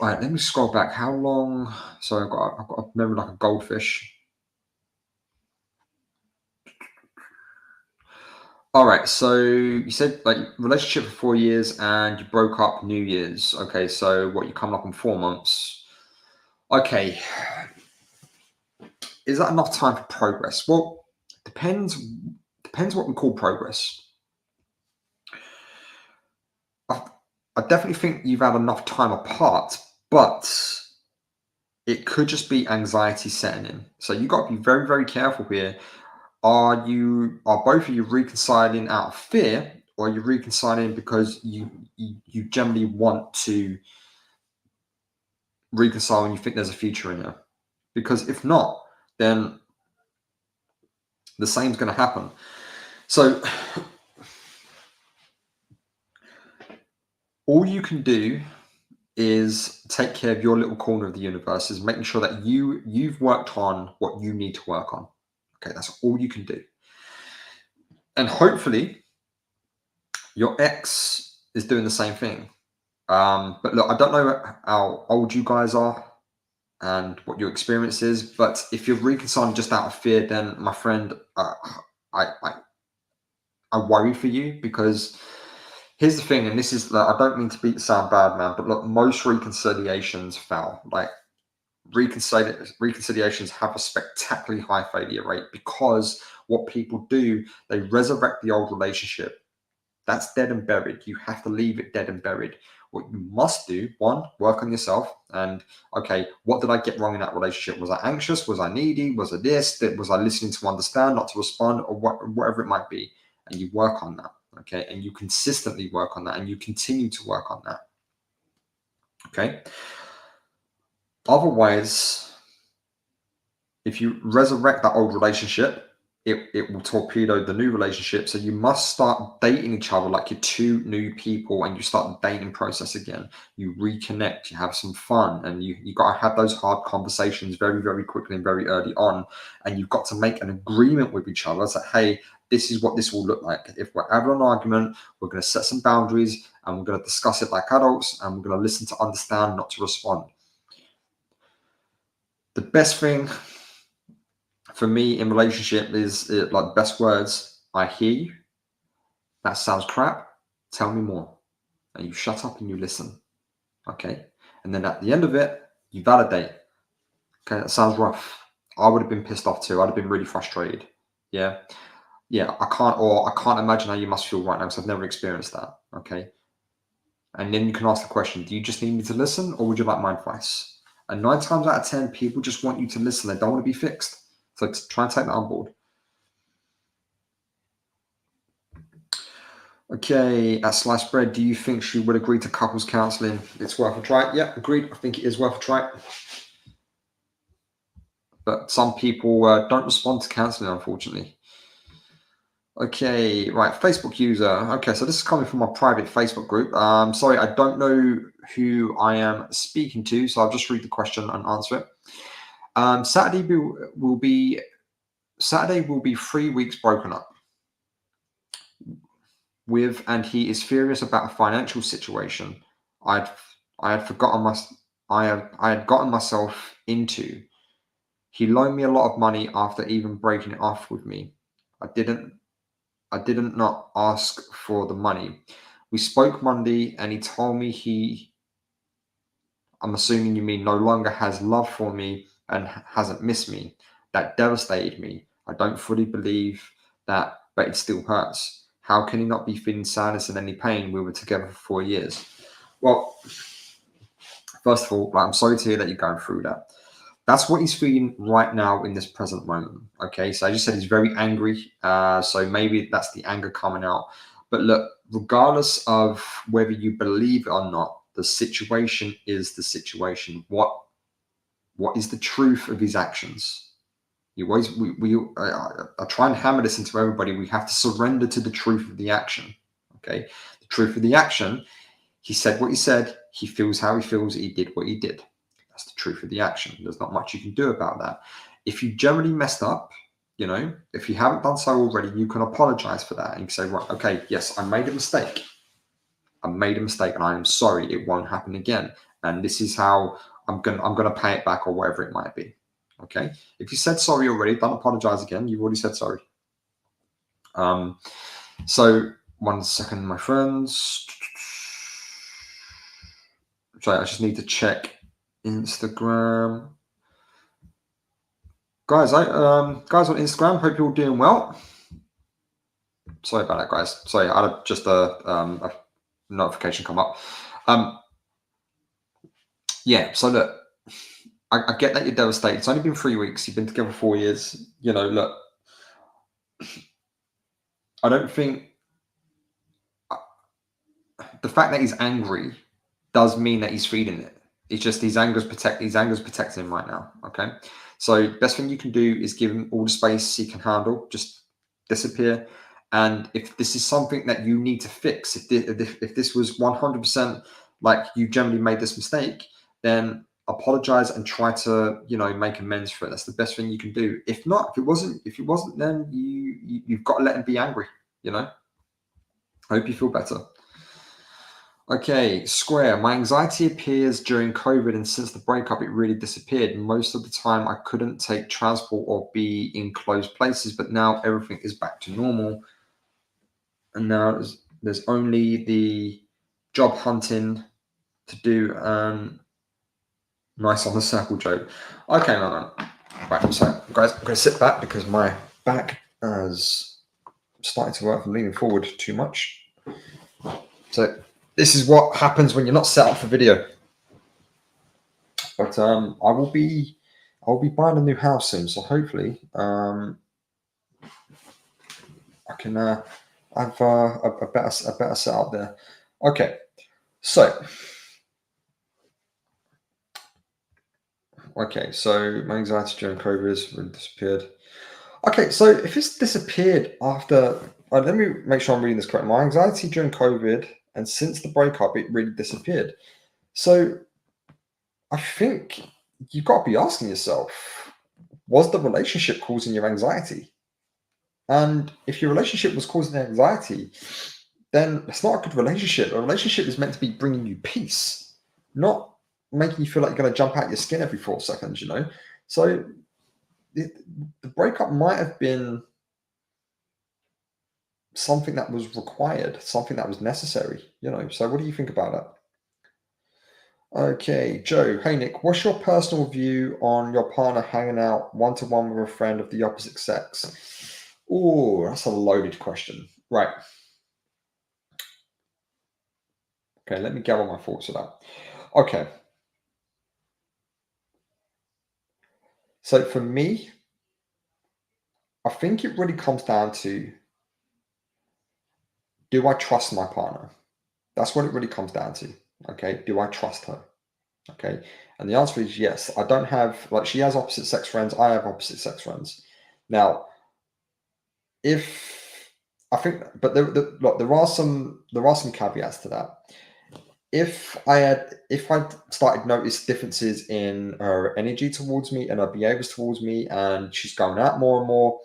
A: All right, let me scroll back. How long? So I've got a memory like a goldfish. All right, so you said like relationship for 4 years and you broke up New Year's. Okay, so what, you coming up on 4 months? Okay, is that enough time for progress? Well, depends what we call progress. I definitely think you've had enough time apart, but it could just be anxiety setting in. So you got to be very, very careful here. Are both of you reconciling out of fear, or are you reconciling because you generally want to reconcile and you think there's a future in it? Because if not, then the same's going to happen. So all you can do is take care of your little corner of the universe, is making sure that you've worked on what you need to work on. Okay, that's all you can do. And hopefully your ex is doing the same thing. But look, I don't know how old you guys are and what your experience is, but if you're reconciling just out of fear, then my friend, I worry for you, because here's the thing, and this is, I don't mean to sound bad, man, but look, most reconciliations fail. Like, reconciliations have a spectacularly high failure rate, because what people do, they resurrect the old relationship. That's dead and buried. You have to leave it dead and buried. What you must do, one, work on yourself. And okay, what did I get wrong in that relationship? Was I anxious? Was I needy? Was it this? Was I listening to understand, not to respond, or whatever it might be? And you work on that. Okay. And you consistently work on that, and you continue to work on that. Okay. Otherwise, if you resurrect that old relationship, it will torpedo the new relationship. So you must start dating each other like you're two new people, and you start the dating process again. You reconnect, you have some fun, and you got to have those hard conversations very, very quickly and very early on. And you've got to make an agreement with each other that, hey, this is what this will look like. If we're having an argument, we're going to set some boundaries, and we're going to discuss it like adults, and we're going to listen to understand, not to respond. The best thing for me in relationship is like best words. I hear you. That sounds crap. Tell me more. And you shut up and you listen. Okay. And then at the end of it, you validate. Okay. That sounds rough. I would have been pissed off too. I'd have been really frustrated. Yeah. Yeah. I can't imagine how you must feel right now because I've never experienced that. Okay. And then you can ask the question, do you just need me to listen, or would you like my advice? And 9 times out of 10, people just want you to listen. They don't want to be fixed. So try and take that on board. Okay, at Sliced Bread, do you think she would agree to couples counselling? It's worth a try. Yeah, agreed. I think it is worth a try. But some people don't respond to counselling, unfortunately. Okay, right. Facebook user. Okay, so this is coming from my private Facebook group. Sorry, I don't know who I am speaking to, so I'll just read the question and answer it. Saturday will be 3 weeks broken up with, and he is furious about a financial situation I had gotten myself into. He loaned me a lot of money after even breaking it off with me. I didn't not ask for the money. We spoke Monday and he told me I'm assuming you mean no longer has love for me and hasn't missed me. That devastated me. I don't fully believe that, but it still hurts. How can he not be feeling sadness and any pain? We were together for 4 years. Well, first of all, I'm sorry to hear that you're going through that. That's what he's feeling right now in this present moment. Okay, so I just said he's very angry. So maybe that's the anger coming out. But look, regardless of whether you believe it or not, the situation is the situation. What is the truth of his actions? I try and hammer this into everybody. We have to surrender to the truth of the action. Okay, the truth of the action. He said what he said. He feels how he feels. He did what he did. That's the truth of the action. There's not much you can do about that. If you generally messed up, if you haven't done so already, you can apologize for that and you can say, right, okay, yes, I made a mistake. And I am sorry. It won't happen again. And this is how I'm gonna pay it back, or whatever it might be. Okay. If you said sorry already, don't apologize again. You've already said sorry. So 1 second, my friends. Sorry, I just need to check Instagram. Guys, guys on Instagram, hope you're all doing well. Sorry about that, guys. Sorry, I had just a notification come up. Yeah, so look, I get that you're devastated. It's only been 3 weeks. You've been together 4 years. Look, I don't think the fact that he's angry does mean that he's feeling it. It's just his anger's protecting him right now. Okay, so best thing you can do is give him all the space he can handle. Just disappear. And if this is something that you need to fix, if this was 100% like you generally made this mistake, then apologize and try to make amends for it. That's the best thing you can do. If not, if it wasn't, then you've got to let him be angry. Hope you feel better. Okay, Square. My anxiety appears during COVID, and since the breakup, it really disappeared. Most of the time, I couldn't take transport or be in closed places, but now everything is back to normal. And now there's only the job hunting to do. Nice on the circle joke. Okay, man. Right, so guys, I'm going to sit back because my back is starting to work. I'm leaning forward too much. So this is what happens when you're not set up for video. But I'll be buying a new house soon, so hopefully I can have a better setup there. Okay, so my anxiety during COVID has really disappeared. Okay, so if it's disappeared after, let me make sure I'm reading this correct. My anxiety during COVID and since the breakup, it really disappeared. So I think you've got to be asking yourself, was the relationship causing your anxiety? And if your relationship was causing anxiety, then it's not a good relationship. A relationship is meant to be bringing you peace, not making you feel like you're going to jump out your skin every 4 seconds, So the breakup might have been something that was required, something that was necessary, So what do you think about that? Okay, Joe. Hey, Nick. What's your personal view on your partner hanging out one-to-one with a friend of the opposite sex? Oh, that's a loaded question. Right. Okay, let me gather my thoughts of that. Okay. So for me, I think it really comes down to, do I trust my partner? That's what it really comes down to. Okay. Do I trust her? Okay. And the answer is yes. I don't have, like, she has opposite sex friends. I have opposite sex friends. Now, if I think, but look, there are some caveats to that. If I started notice differences in her energy towards me and her behaviors towards me, and she's going out more and more,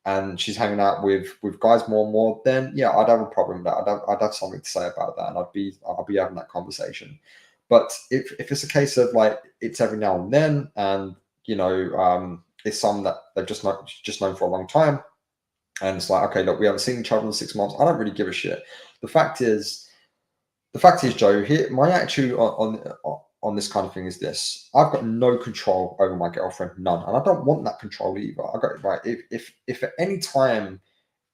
A: and she's hanging out with guys more and more, then yeah, I'd have a problem with that. I'd have something to say about that, and I'll be having that conversation. But if it's a case of like it's every now and then, and it's someone that they've just known for a long time, and it's like, okay, look, we haven't seen each other in 6 months. I don't really give a shit. The fact is, Joe, here my attitude on this kind of thing is this: I've got no control over my girlfriend, none, and I don't want that control either. I got it right. If at any time,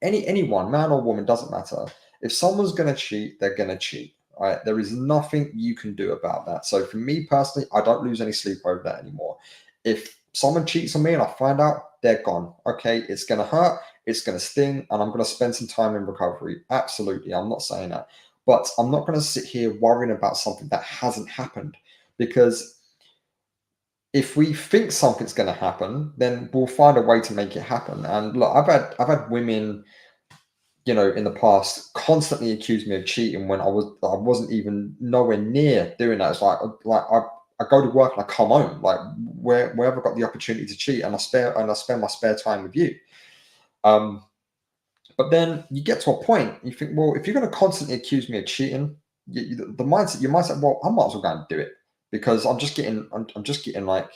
A: anyone, man or woman, doesn't matter. If someone's going to cheat, they're going to cheat. Right? There is nothing you can do about that. So for me personally, I don't lose any sleep over that anymore. If someone cheats on me and I find out, they're gone. Okay, it's going to hurt, it's going to sting, and I'm going to spend some time in recovery. Absolutely, I'm not saying that, but I'm not going to sit here worrying about something that hasn't happened, because if we think something's going to happen, then we'll find a way to make it happen. And look, I've had women, in the past constantly accused me of cheating when I wasn't even nowhere near doing that. It's like I go to work and I come home, like wherever I got the opportunity to cheat, and I spend my spare time with you. Um, but then you get to a point, you think, well, if you're going to constantly accuse me of cheating, your mindset, well, I might as well go and do it, because I'm just getting like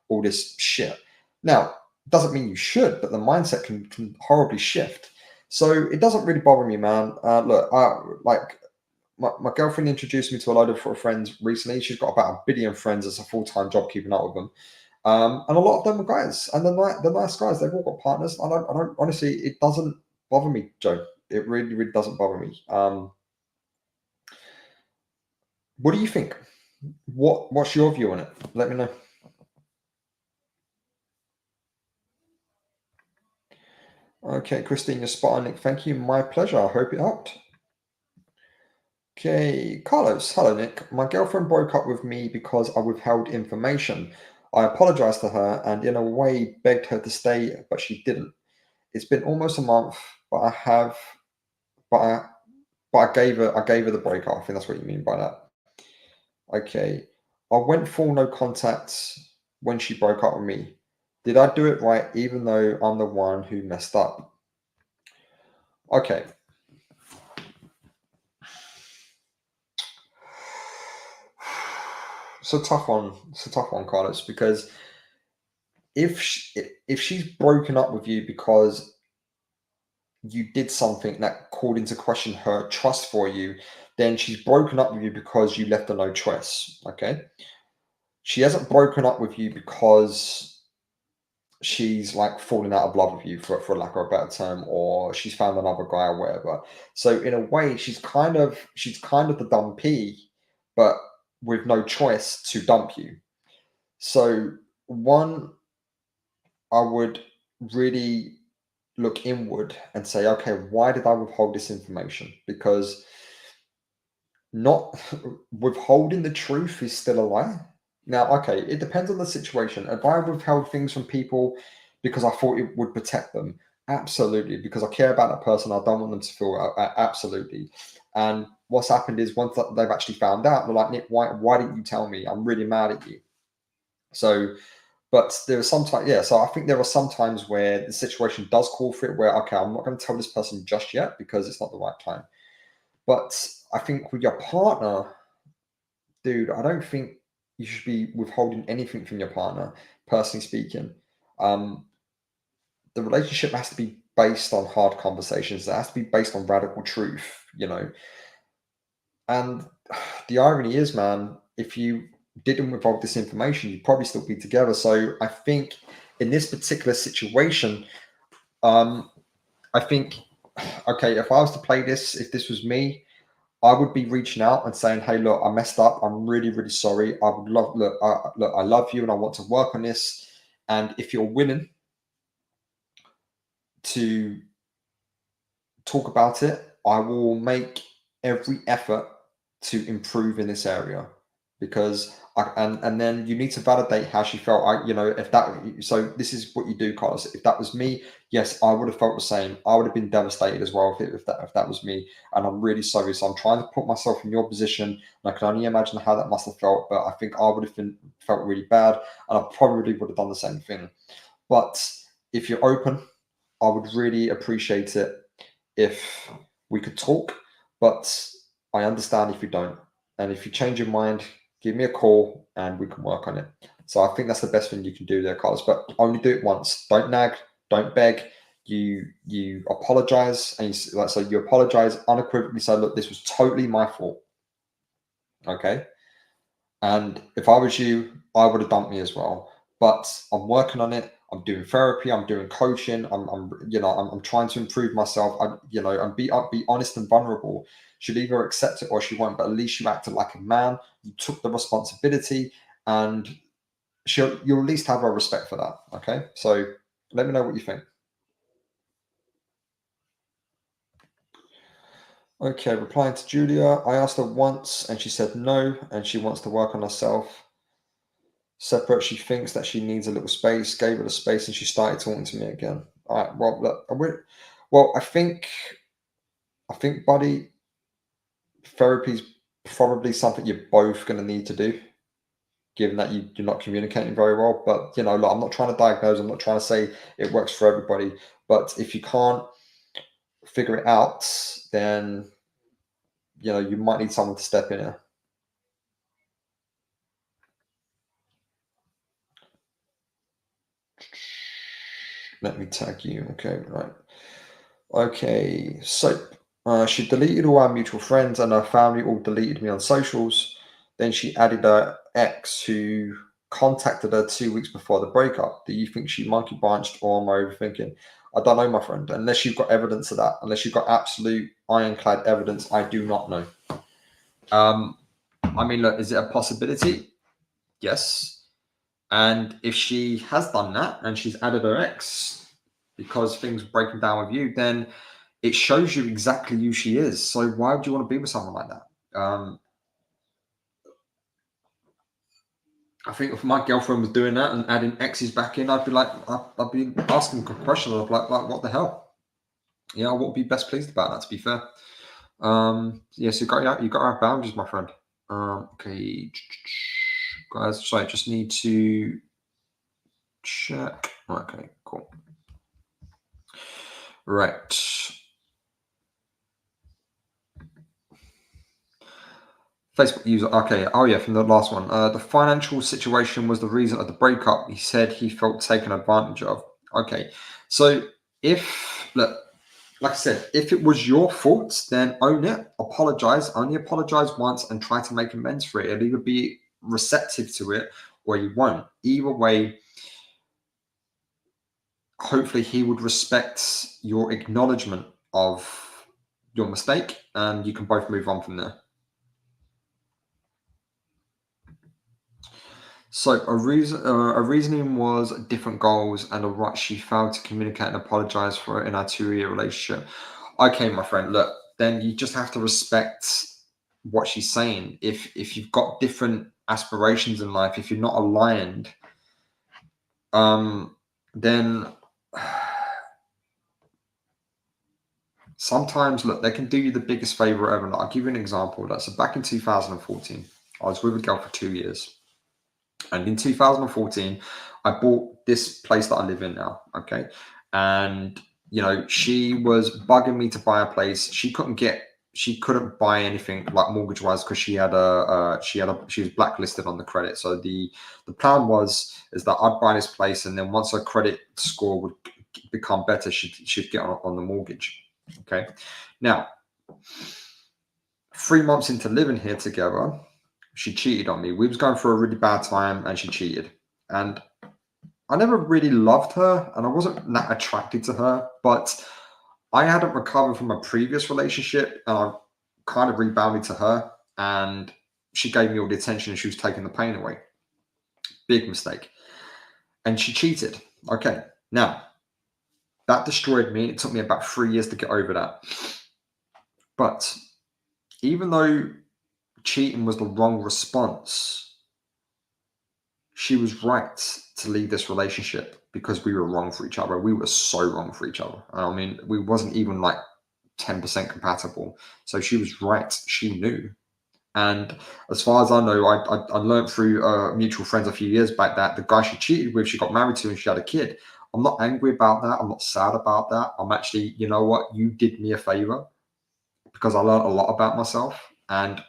A: all this shit. Now, doesn't mean you should, but the mindset can horribly shift. So it doesn't really bother me, man. Look, like my girlfriend introduced me to a load of friends recently. She's got about 1 billion friends. It's a full-time job keeping up with them. And a lot of them are guys, and they're nice guys. They've all got partners. I don't honestly, it doesn't bother me, Joe. It really, really doesn't bother me. What do you think? What's your view on it? Let me know. Okay, Christine, you're spot on, Nick. Thank you. My pleasure. I hope it helped. Okay, Carlos. Hello, Nick. My girlfriend broke up with me because I withheld information. I apologized to her and, in a way, begged her to stay, but she didn't. It's been almost a month, but but I, but I gave her the breakup. I think that's what you mean by that. Okay. I went full no contact when she broke up with me. Did I do it right, even though I'm the one who messed up? Okay. It's a tough one. It's a tough one, Carlos, because if she's broken up with you because you did something that called into question her trust for you, then she's broken up with you because you left her no choice. Okay. She hasn't broken up with you because she's like falling out of love with you, for lack of a better term, or she's found another guy or whatever. So in a way, she's kind of the dumpee, but with no choice to dump you. So one, I would really look inward and say, okay, why did I withhold this information? Because not withholding the truth is still a lie. Now, okay, it depends on the situation. If I withheld things from people because I thought it would protect them, absolutely, because I care about that person, I don't want them to feel absolutely. And what's happened is once they've actually found out, they're like, Nick, why didn't you tell me? I'm really mad at you. So, but there are sometimes, yeah. So I think there are some times where the situation does call for it, where okay, I'm not going to tell this person just yet because it's not the right time. But I think with your partner, dude, I don't think you should be withholding anything from your partner, personally speaking. Um, the relationship has to be based on hard conversations. It has to be based on radical truth. And the irony is, man, if you didn't withhold this information, you'd probably still be together. So I think in this particular situation, um, I think, okay, if I was to play this, if this was me, I would be reaching out and saying, "Hey, look, I messed up. I'm really, really sorry. I would love, look, I love you, and I want to work on this. And if you're willing to talk about it, I will make every effort to improve in this area because and then you need to validate how she felt. If that so this is what you do, Carlos. If that was me, yes, I would have felt the same. I would have been devastated as well if that was me. And I'm really sorry. So I'm trying to put myself in your position, and I can only imagine how that must have felt. But I think I would have felt really bad, and I probably would have done the same thing. But if you're open, I would really appreciate it if we could talk, but I understand if you don't. And if you change your mind, give me a call and we can work on it. So I think that's the best thing you can do there, Carlos. But only do it once. Don't nag. Don't beg. You apologize and you apologize unequivocally. Say, look, this was totally my fault. Okay. And if I was you, I would have dumped me as well. But I'm working on it. I'm doing therapy. I'm doing coaching. I'm trying to improve myself. And be honest and vulnerable. She'll either accept it or she won't. But at least you acted like a man. You took the responsibility, and you'll at least have her respect for that. Okay. So let me know what you think. Okay, replying to Julia, I asked her once and she said no, and she wants to work on herself. Separate, she thinks that she needs a little space, gave her the space, and she started talking to me again. All right, well, look, well, I think, buddy, therapy is probably something you're both going to need to do, given that you're not communicating very well. But, look, I'm not trying to diagnose, I'm not trying to say it works for everybody. But if you can't figure it out, then, you might need someone to step in here. Let me tag you. Okay, right. Okay, so she deleted all our mutual friends and her family all deleted me on socials. Then she added her ex who contacted her 2 weeks before the breakup. Do you think she monkey branched or am I overthinking? I don't know, my friend. Unless you've got evidence of that, unless you've got absolute ironclad evidence, I do not know. I mean, look, is it a possibility? Yes. And if she has done that and she's added her ex because things are breaking down with you, then it shows you exactly who she is. So why would you want to be with someone like that? I think if my girlfriend was doing that and adding exes back in, I'd be like, I'd be asking a question of like, what the hell? Yeah, I wouldn't be best pleased about that. To be fair, yes, you got to have boundaries, my friend. Okay, guys, sorry, just need to check. Okay, cool. Right. Facebook user. Okay. Oh yeah, from the last one. The financial situation was the reason of the breakup. He said he felt taken advantage of. Okay. So look, like I said, if it was your fault, then own it. Apologize. Only apologize once and try to make amends for it. It'll either be receptive to it or you won't. Either way, hopefully he would respect your acknowledgement of your mistake, and you can both move on from there. So a reasoning was different goals and a right she failed to communicate and apologize for it in our 2-year relationship. Okay, my friend, look, then you just have to respect what she's saying. If you've got different aspirations in life, if you're not aligned, then sometimes, look, they can do you the biggest favor ever. I'll give you an example. So back in 2014, I was with a girl for 2 years. And in 2014, I bought this place that I live in now. Okay. And, she was bugging me to buy a place. She couldn't buy anything like mortgage wise because she was blacklisted on the credit. So the plan is that I'd buy this place, and then once her credit score would become better, she'd get on the mortgage. Okay. Now, 3 months into living here together, she cheated on me. We was going through a really bad time, and she cheated. And I never really loved her, and I wasn't that attracted to her, but I hadn't recovered from a previous relationship, and I kind of rebounded to her, and she gave me all the attention, and she was taking the pain away. Big mistake. And she cheated. Okay. Now, that destroyed me. It took me about 3 years to get over that. But even though cheating was the wrong response, she was right to leave this relationship because we were wrong for each other. We were so wrong for each other. I mean, we wasn't even like 10% compatible. So she was right. She knew. And as far as I know, I learned through mutual friends a few years back that the guy she cheated with, she got married to and she had a kid. I'm not angry about that. I'm not sad about that. I'm actually, you know what? You did me a favor because I learned a lot about myself. And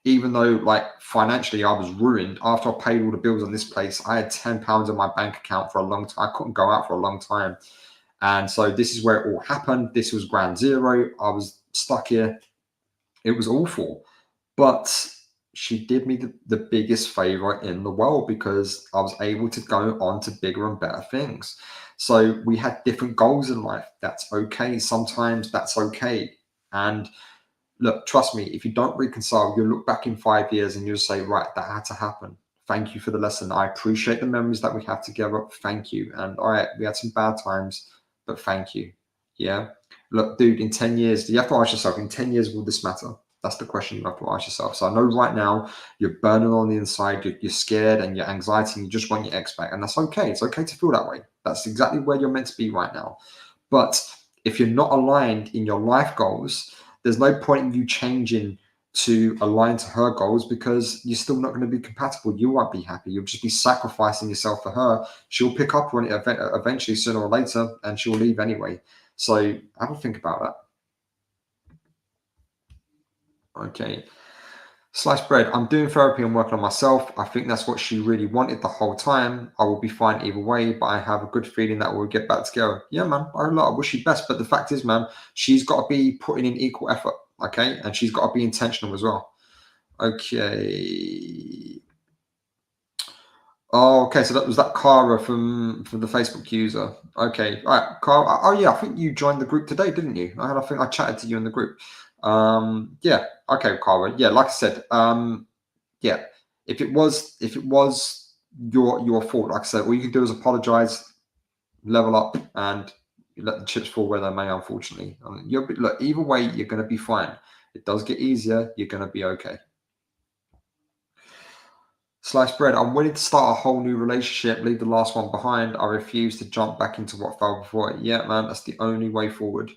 A: even though like financially I was ruined, after I paid all the bills on this place, I had £10 in my bank account for a long time. I couldn't go out for a long time. And so this is where it all happened. This was ground zero. I was stuck here. It was awful. But she did me the biggest favor in the world because I was able to go on to bigger and better things. So we had different goals in life. That's okay. Sometimes that's okay. And look, trust me, if you don't reconcile, you'll look back in 5 years and you'll say, right, that had to happen. Thank you for the lesson. I appreciate the memories that we have together. Thank you. And all right, we had some bad times, but thank you. Yeah. Look, dude, in 10 years, you have to ask yourself, in 10 years, will this matter? That's the question you have to ask yourself. So I know right now you're burning on the inside, you're scared and you're anxiety and you just want your ex back. And that's okay. It's okay to feel that way. That's exactly where you're meant to be right now. But if you're not aligned in your life goals, there's no point in you changing to align to her goals because you're still not going to be compatible. You won't be happy. You'll just be sacrificing yourself for her. She'll pick up on it eventually, sooner or later, and she'll leave anyway. So have a think about that. Okay. Sliced bread. I'm doing therapy and working on myself. I think that's what she really wanted the whole time. I will be fine either way, but I have a good feeling that we'll get back together. Yeah, man. I wish you best. But the fact is, man, she's got to be putting in equal effort. Okay. And she's got to be intentional as well. Okay. Oh, okay. So that was that Cara from the Facebook user. Okay. All right. Cara. Oh, yeah. I think you joined the group today, didn't you? I think I chatted to you in the group. Yeah. Okay, Cara. Yeah, like I said, yeah. If it was your fault, like I said, all you can do is apologize, level up, and let the chips fall where they may. Unfortunately, look. Either way, you're going to be fine. It does get easier. You're going to be okay. Sliced bread. I'm willing to start a whole new relationship, leave the last one behind. I refuse to jump back into what fell before it. Yeah, man, that's the only way forward.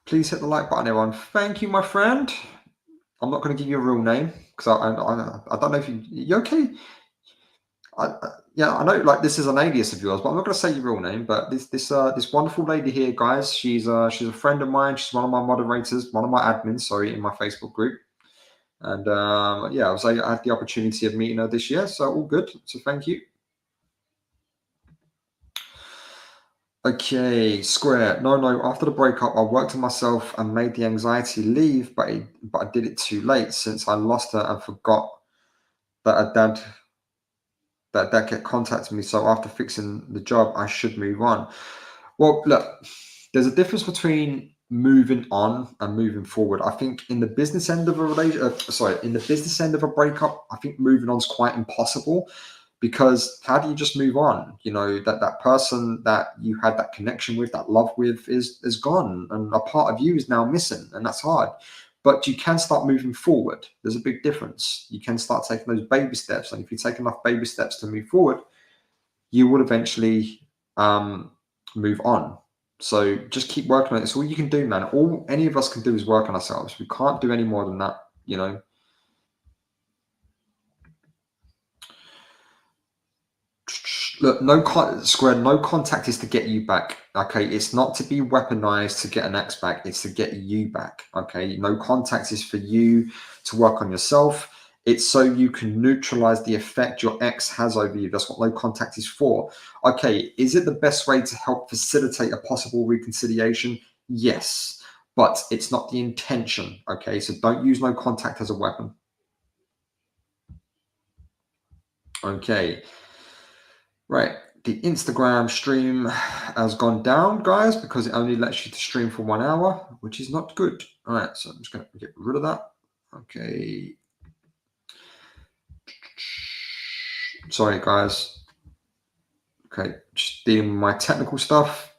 A: Please hit the like button, everyone. Thank you, my friend. I'm not going to give you a real name because I don't know if you're okay. Yeah, I know like this is an alias of yours, but I'm not going to say your real name. But this wonderful lady here, guys, she's a friend of mine. She's one of my moderators, one of my admins, sorry, in my Facebook group. And yeah, I had the opportunity of meeting her this year, so all good. So thank you. Okay, square. No. After the breakup, I worked on myself and made the anxiety leave, but I did it too late since I lost her and forgot that a dad that get contacted me. So after fixing the job, I should move on. Well, look, there's a difference between moving on and moving forward. I think in the business end of a in the business end of a breakup, I think moving on is quite impossible, because how do you just move on? You know, that person that you had that connection with, that love with, is gone, and a part of you is now missing, and that's hard. But you can start moving forward. There's a big difference. You can start taking those baby steps, and if you take enough baby steps to move forward, you will eventually move on. So just keep working on it. It's all you can do, man. All any of us can do is work on ourselves. We can't do any more than that, you know. Look, no contact is to get you back. Okay, it's not to be weaponized to get an ex back. It's to get you back. Okay, no contact is for you to work on yourself. It's so you can neutralize the effect your ex has over you. That's what no contact is for. Okay, is it the best way to help facilitate a possible reconciliation? Yes, but it's not the intention. Okay, so don't use no contact as a weapon. Okay. Right, the Instagram stream has gone down, guys, because it only lets you to stream for 1 hour, which is not good. All right, so I'm just going to get rid of that. Okay. Sorry, guys. Okay, just dealing with my technical stuff.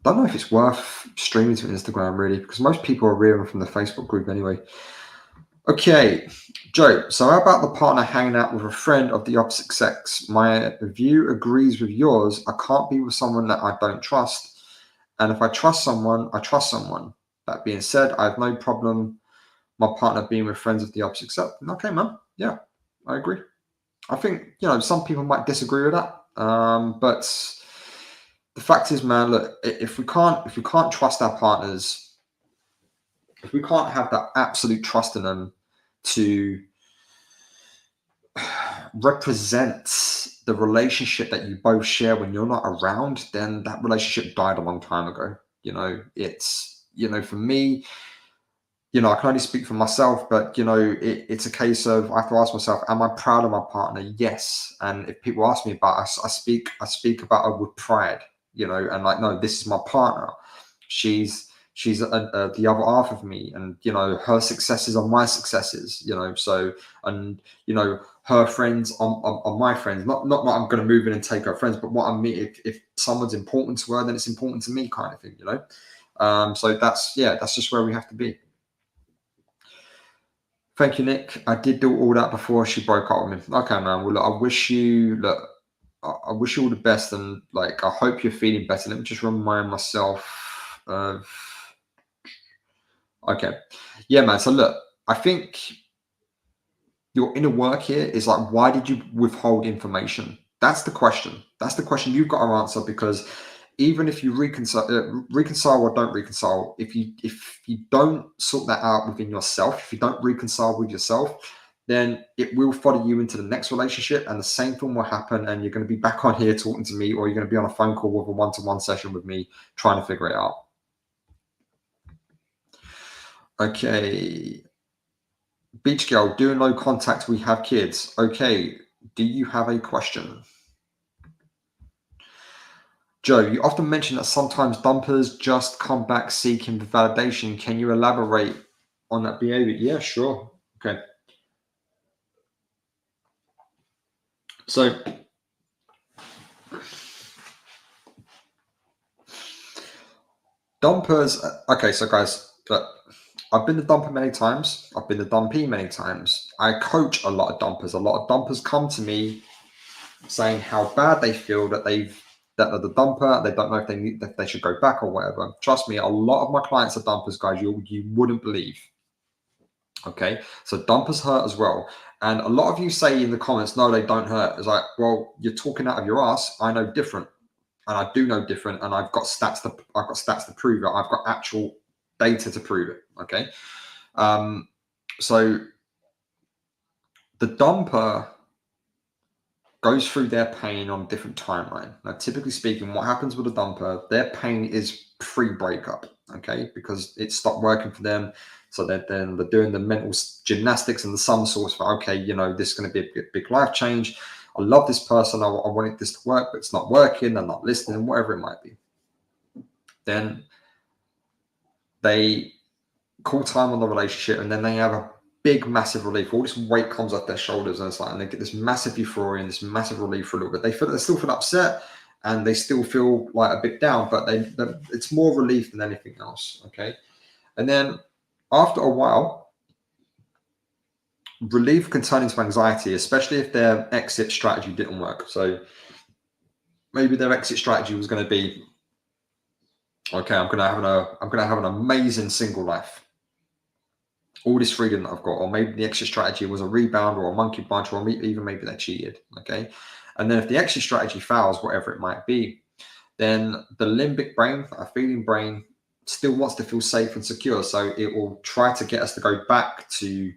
A: Don't know if it's worth streaming to Instagram, really, because most people are rearing from the Facebook group anyway. Okay, Joe, so how about the partner hanging out with a friend of the opposite sex? My view agrees with yours. I can't be with someone that I don't trust. And if I trust someone, I trust someone. That being said, I have no problem my partner being with friends of the opposite sex. Okay, man. Yeah, I agree. I think, you know, some people might disagree with that. But the fact is, man, look, if we can't trust our partners, if we can't have that absolute trust in them to represent the relationship that you both share when you're not around, then that relationship died a long time ago. You know, it's, you know, for me, you know, I can only speak for myself, but, you know, it's a case of I have to ask myself, am I proud of my partner? Yes. And if people ask me about us, I speak about her with pride, you know, and like, no, this is my partner. She's the other half of me, and, you know, her successes are my successes, you know. So, and, you know, her friends are my friends. Not that I'm going to move in and take her friends, but what I mean, if someone's important to her, then it's important to me, kind of thing, you know. So that's just where we have to be. Thank you, Nick. I did do all that before she broke up with me. Okay, man. Well, look, I wish you all the best, and like I hope you're feeling better. Let me just remind myself of. Okay, yeah, man. So look, I think your inner work here is like, why did you withhold information? That's the question. That's the question you've got to answer, because even if you reconcile or don't reconcile, if you don't sort that out within yourself, if you don't reconcile with yourself, then it will follow you into the next relationship, and the same thing will happen, and you're going to be back on here talking to me, or you're going to be on a phone call with a one-to-one session with me trying to figure it out. Okay. Beach girl, doing no contact, we have kids. Okay. Do you have a question? Joe, you often mention that sometimes dumpers just come back seeking validation. Can you elaborate on that behavior? Yeah, sure. Okay. So, dumpers. Okay, so guys, look, I've been the dumper many times. I've been the dumpee many times. I coach a lot of dumpers. A lot of dumpers come to me saying how bad they feel that they're the dumper. They don't know if they should go back or whatever. Trust me, a lot of my clients are dumpers, guys. You wouldn't believe. Okay, so dumpers hurt as well. And a lot of you say in the comments, no, they don't hurt. It's like, well, you're talking out of your ass. I know different, and I do know different, and I've got stats to prove it. I've got actual data to prove it. Okay, so the dumper goes through their pain on a different timeline. Now, typically speaking, what happens with a dumper, their pain is pre-breakup. okay, because it stopped working for them. So then they're doing the mental gymnastics and the somersaults for, okay, you know, this is going to be a big life change. I love this person. I wanted this to work, but it's not working. They're not listening, whatever it might be. Then they call time on the relationship, and then they have a big, massive relief. All this weight comes off their shoulders, and it's like, and they get this massive euphoria and this massive relief for a little bit. They still feel upset, and they still feel like a bit down, but it's more relief than anything else. Okay, and then after a while, relief can turn into anxiety, especially if their exit strategy didn't work. So maybe their exit strategy was going to be, okay, I'm going to have an amazing single life, all this freedom that I've got, or maybe the exit strategy was a rebound or a monkey punch, or even maybe they cheated. Okay, and then if the exit strategy fails, whatever it might be, then the limbic brain, our feeling brain, still wants to feel safe and secure. So it will try to get us to go back to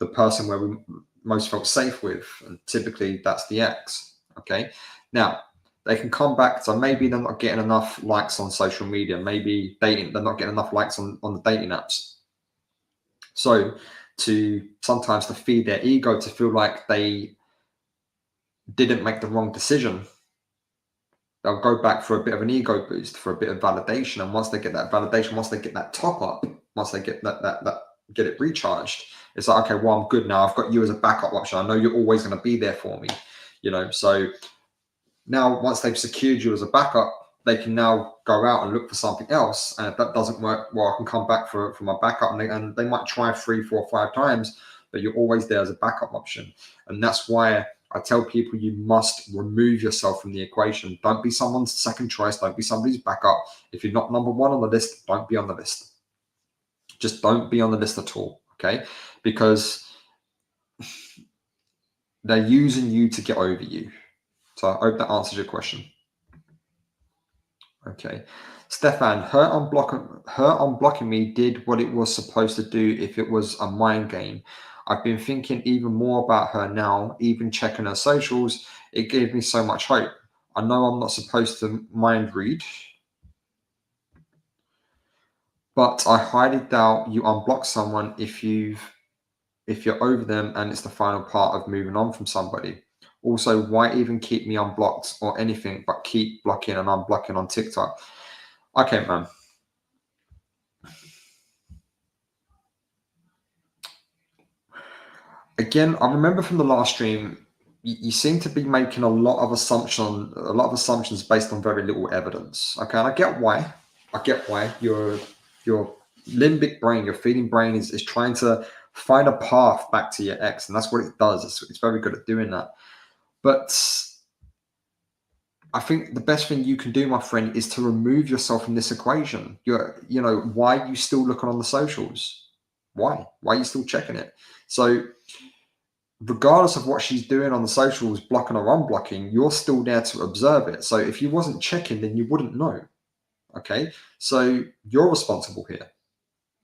A: the person where we most felt safe with, and typically that's the ex. Okay, now they can come back. So maybe they're not getting enough likes on social media. Maybe they're not getting enough likes on the dating apps. So sometimes to feed their ego, to feel like they didn't make the wrong decision, they'll go back for a bit of an ego boost, for a bit of validation. And once they get that validation, once they get that top up, once they get that get it recharged, it's like, okay, well, I'm good now. I've got you as a backup option. I know you're always going to be there for me, you know. So now once they've secured you as a backup, they can now go out and look for something else. And if that doesn't work, well, I can come back for my backup. And they might try 3, 4, 5 times, but you're always there as a backup option. And that's why I tell people you must remove yourself from the equation. Don't be someone's second choice. Don't be somebody's backup. If you're not number one on the list, don't be on the list. Just don't be on the list at all, okay? Because they're using you to get over you. So I hope that answers your question. Okay. Stefan, her unblocking me did what it was supposed to do if it was a mind game. I've been thinking even more about her now, even checking her socials. It gave me so much hope. I know I'm not supposed to mind read, but I highly doubt you unblock someone if you're over them and it's the final part of moving on from somebody. Also, why even keep me unblocked or anything but keep blocking and unblocking on TikTok? Okay, man. Again, I remember from the last stream, you seem to be making a lot of assumptions based on very little evidence. Okay, and I get why. Your limbic brain, your feeling brain is trying to find a path back to your ex, and that's what it does. It's very good at doing that. But I think the best thing you can do, my friend, is to remove yourself from this equation. Why are you still looking on the socials? Why? Why are you still checking it? So regardless of what she's doing on the socials, blocking or unblocking, you're still there to observe it. So if you wasn't checking, then you wouldn't know. Okay. So you're responsible here.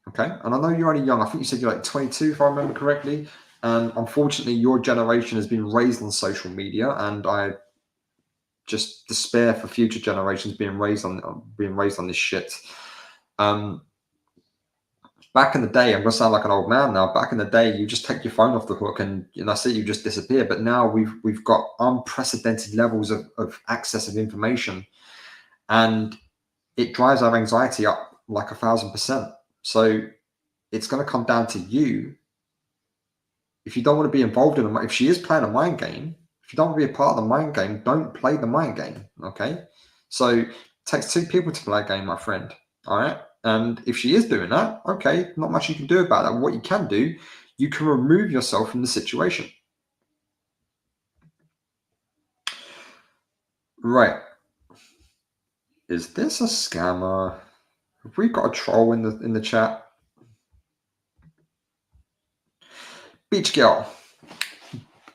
A: Okay. And I know you're only young. I think you said you're like 22, if I remember correctly. And unfortunately, your generation has been raised on social media, and I just despair for future generations being raised on this shit. Back in the day, I'm gonna sound like an old man now. Back in the day, you just take your phone off the hook and that's it. You just disappear. But now we've got unprecedented levels of access of information, and it drives our anxiety up like 1,000%. So it's going to come down to you. If you don't want to be involved in if she is playing a mind game, if you don't want to be a part of the mind game, don't play the mind game. Okay. So it takes 2 people to play a game, my friend. All right. And if she is doing that, okay, not much you can do about that. What you can do, you can remove yourself from the situation. Right. Is this a scammer? Have we got a troll in the chat? Beach girl.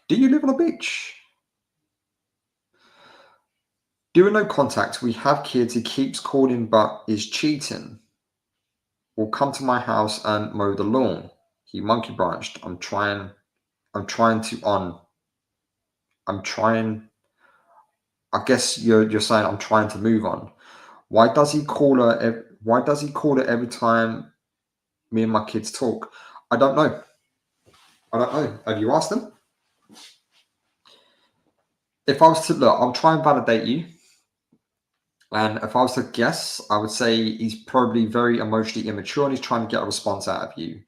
A: Do you live on a beach? Doing no contact. We have kids. He keeps calling but is cheating. Will come to my house and mow the lawn. He monkey branched. I'm trying I guess you're saying I'm trying to move on. Why does he call her Why does he call it every time me and my kids talk? I don't know. I don't know. Have you asked them? If I was to look, I'll try and validate you. And if I was to guess, I would say he's probably very emotionally immature and he's trying to get a response out of you.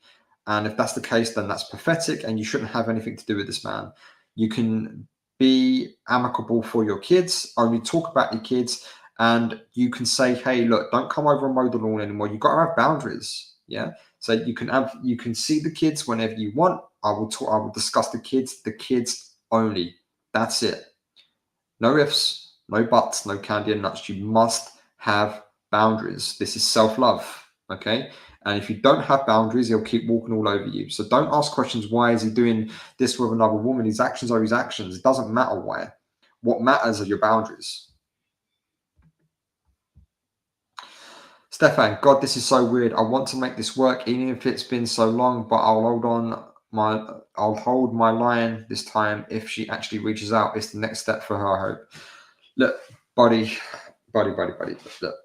A: And if that's the case, then that's pathetic and you shouldn't have anything to do with this man. You can be amicable for your kids, only talk about your kids, and you can say, hey, look, don't come over and mow the lawn anymore. You've got to have boundaries. Yeah. So you can see the kids whenever you want. I will discuss the kids only. That's it. No ifs, no buts, no candy and nuts. You must have boundaries. This is self-love, okay? And if you don't have boundaries, he'll keep walking all over you. So don't ask questions, why is he doing this with another woman? His actions are his actions. It doesn't matter why. What matters are your boundaries. Stefan, God, this is so weird. I want to make this work, even if it's been so long, but I'll hold my line this time. If she actually reaches out, it's the next step for her, I hope. Look, buddy. Look.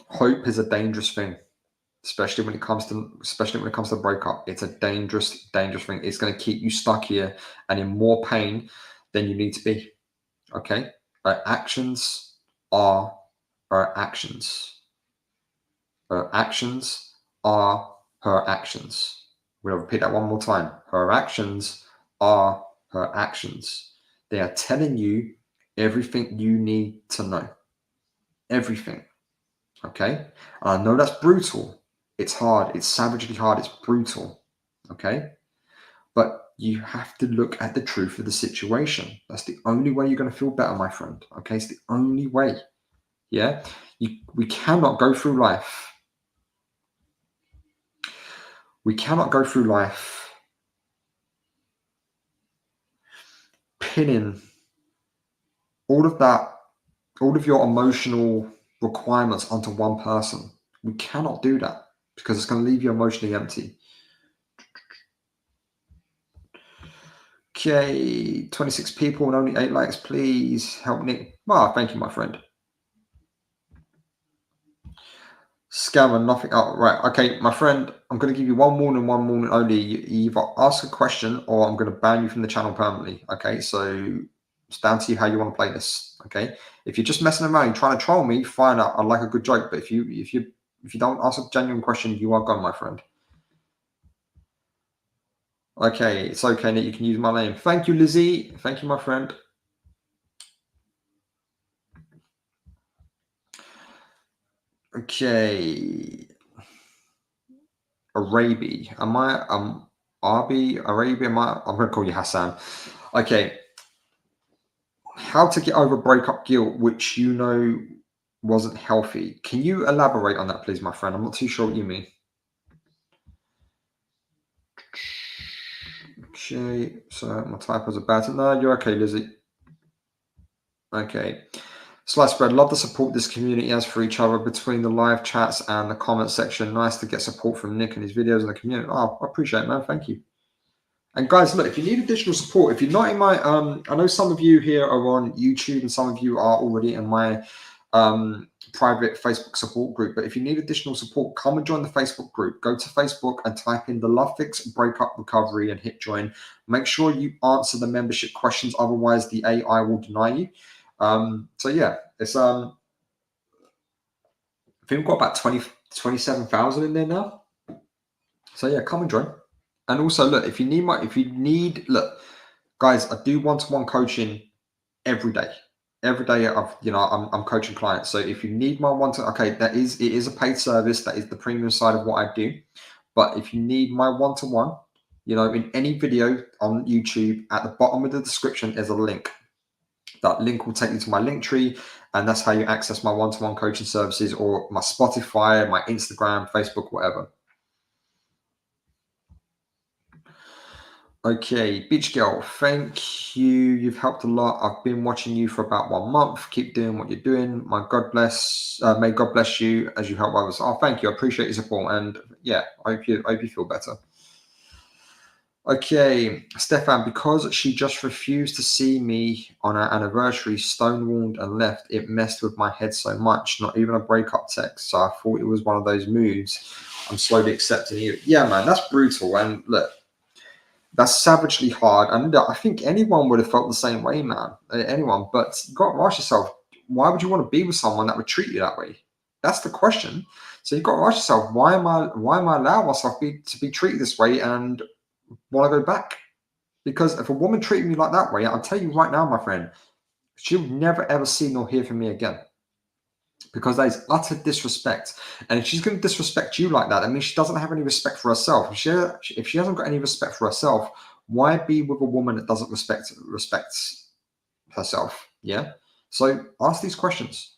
A: Hope is a dangerous thing, especially when it comes to breakup. It's a dangerous thing. It's going to keep you stuck here and in more pain than you need to be. Okay? Her actions are her actions. Her actions are her actions. We'll repeat that one more time. Her actions are her actions. They are telling you everything you need to know. Everything. Okay? And I know that's brutal. It's hard. It's savagely hard. It's brutal. Okay? But you have to look at the truth of the situation. That's the only way you're going to feel better, my friend. Okay? It's the only way. Yeah? We cannot go through life. We cannot go through life pinning all of your emotional requirements onto one person. We cannot do that because it's going to leave you emotionally empty. Okay, 26 people and only 8 likes. Please help Nick. Well, thank you, my friend. Scammer, nothing. Oh, right. Okay, my friend, I'm going to give you one warning only. You either ask a question or I'm going to ban you from the channel permanently. Okay, so it's down to you how you want to play this. Okay, if you're just messing around, trying to troll me, fine. I like a good joke. But if you don't ask a genuine question, you are gone, my friend. Okay, it's okay, Nick. You can use my name. Thank you, Lizzie. Thank you, my friend. Okay. Arabi. Am I Arbi? Arabi? I'm gonna call you Hassan. Okay. How to get over breakup guilt, which you know wasn't healthy. Can you elaborate on that, please, my friend? I'm not too sure what you mean. Okay, so my typos are bad. No, you're okay, Lizzie. Okay. Slice Bread, love the support this community has for each other between the live chats and the comment section. Nice to get support from Nick and his videos in the community. Oh, I appreciate it, man. Thank you. And guys, look, if you need additional support, if you're not in my, I know some of you here are on YouTube and some of you are already in my private Facebook support group. But if you need additional support, come and join the Facebook group. Go to Facebook and type in the Love Fix Breakup Recovery and hit join. Make sure you answer the membership questions. Otherwise, the AI will deny you. So yeah, it's I think we've got about 27,000 in there now. So yeah, come and join. And also look, if you need look, guys, I do one-to-one coaching every day. Every day I'm coaching clients. So if you need my okay, it is a paid service, that is the premium side of what I do. But if you need my one-to-one, in any video on YouTube, at the bottom of the description is a link. That link will take you to my link tree, and that's how you access my one-to-one coaching services or my Spotify, my Instagram, Facebook, whatever. Okay, Beach Girl, thank you. You've helped a lot. I've been watching you for about 1 month. Keep doing what you're doing. May God bless you as you help others. Oh, thank you. I appreciate your support, and yeah, I hope you feel better. Okay, Stefan, because she just refused to see me on our anniversary, stonewalled and left, it messed with my head so much. Not even a breakup text. So I thought it was one of those moods. I'm slowly accepting you. Yeah, man, that's brutal. And look, that's savagely hard. And I think anyone would have felt the same way, man. Anyone. But you got to ask yourself, why would you want to be with someone that would treat you that way? That's the question. So you've got to ask yourself, why am I allowing myself to be treated this way and want to go back? Because if a woman treated me like that way, I'll tell you right now, my friend, she'll never ever see nor hear from me again. Because that is utter disrespect. And if she's going to disrespect you like that, that means she doesn't have any respect for herself. If she hasn't got any respect for herself, why be with a woman that doesn't respect herself? Yeah. So ask these questions.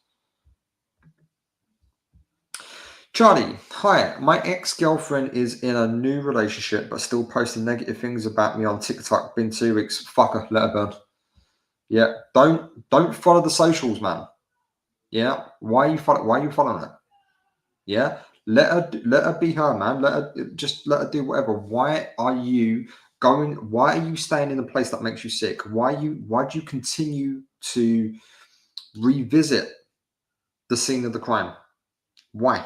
A: Charlie, hi. My ex-girlfriend is in a new relationship, but still posting negative things about me on TikTok. Been 2 weeks. Fuck her. Let her burn. Yeah. Don't follow the socials, man. Yeah. Why are you following her? Yeah. Let her be her, man. Let her do whatever. Why are you staying in a place that makes you sick? Why do you continue to revisit the scene of the crime? Why?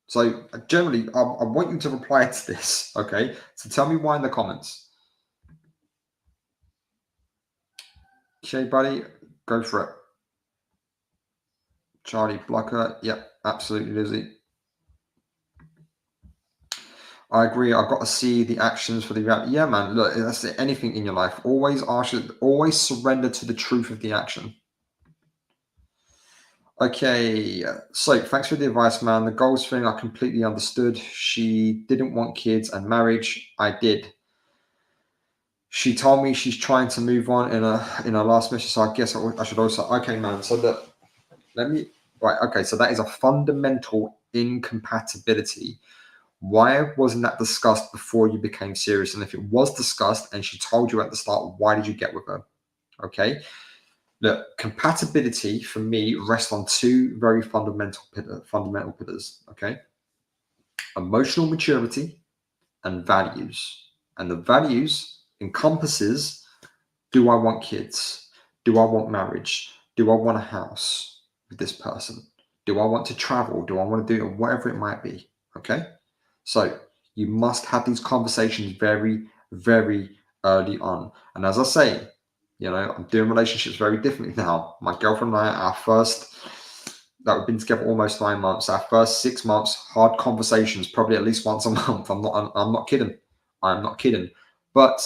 A: So generally, I want you to reply to this. Okay. So tell me why in the comments. Okay, buddy, go for it. Charlie Blocker. Yep, absolutely, Lizzie. I agree. I've got to see the actions for the reality. Yeah, man. Look, that's anything in your life. Always surrender to the truth of the action. Okay, so thanks for the advice, man. The goals thing I completely understood. She didn't want kids and marriage. I did. She told me she's trying to move on in a last message. So I guess I should also. Okay, man. So let me. Right. Okay. So that is a fundamental incompatibility. Why wasn't that discussed before you became serious? And if it was discussed and she told you at the start, why did you get with her? Okay. Look, compatibility for me rests on two very fundamental pillars. Okay. Emotional maturity and values. And the values encompasses, do I want kids? Do I want marriage? Do I want a house with this person? Do I want to travel? Do I want to do it? Whatever it might be. Okay. So you must have these conversations very, very early on. And as I say, I'm doing relationships very differently now. My girlfriend and I, we've been together almost 9 months. Our first 6 months, hard conversations, probably at least once a month. I'm not kidding. I'm not kidding. But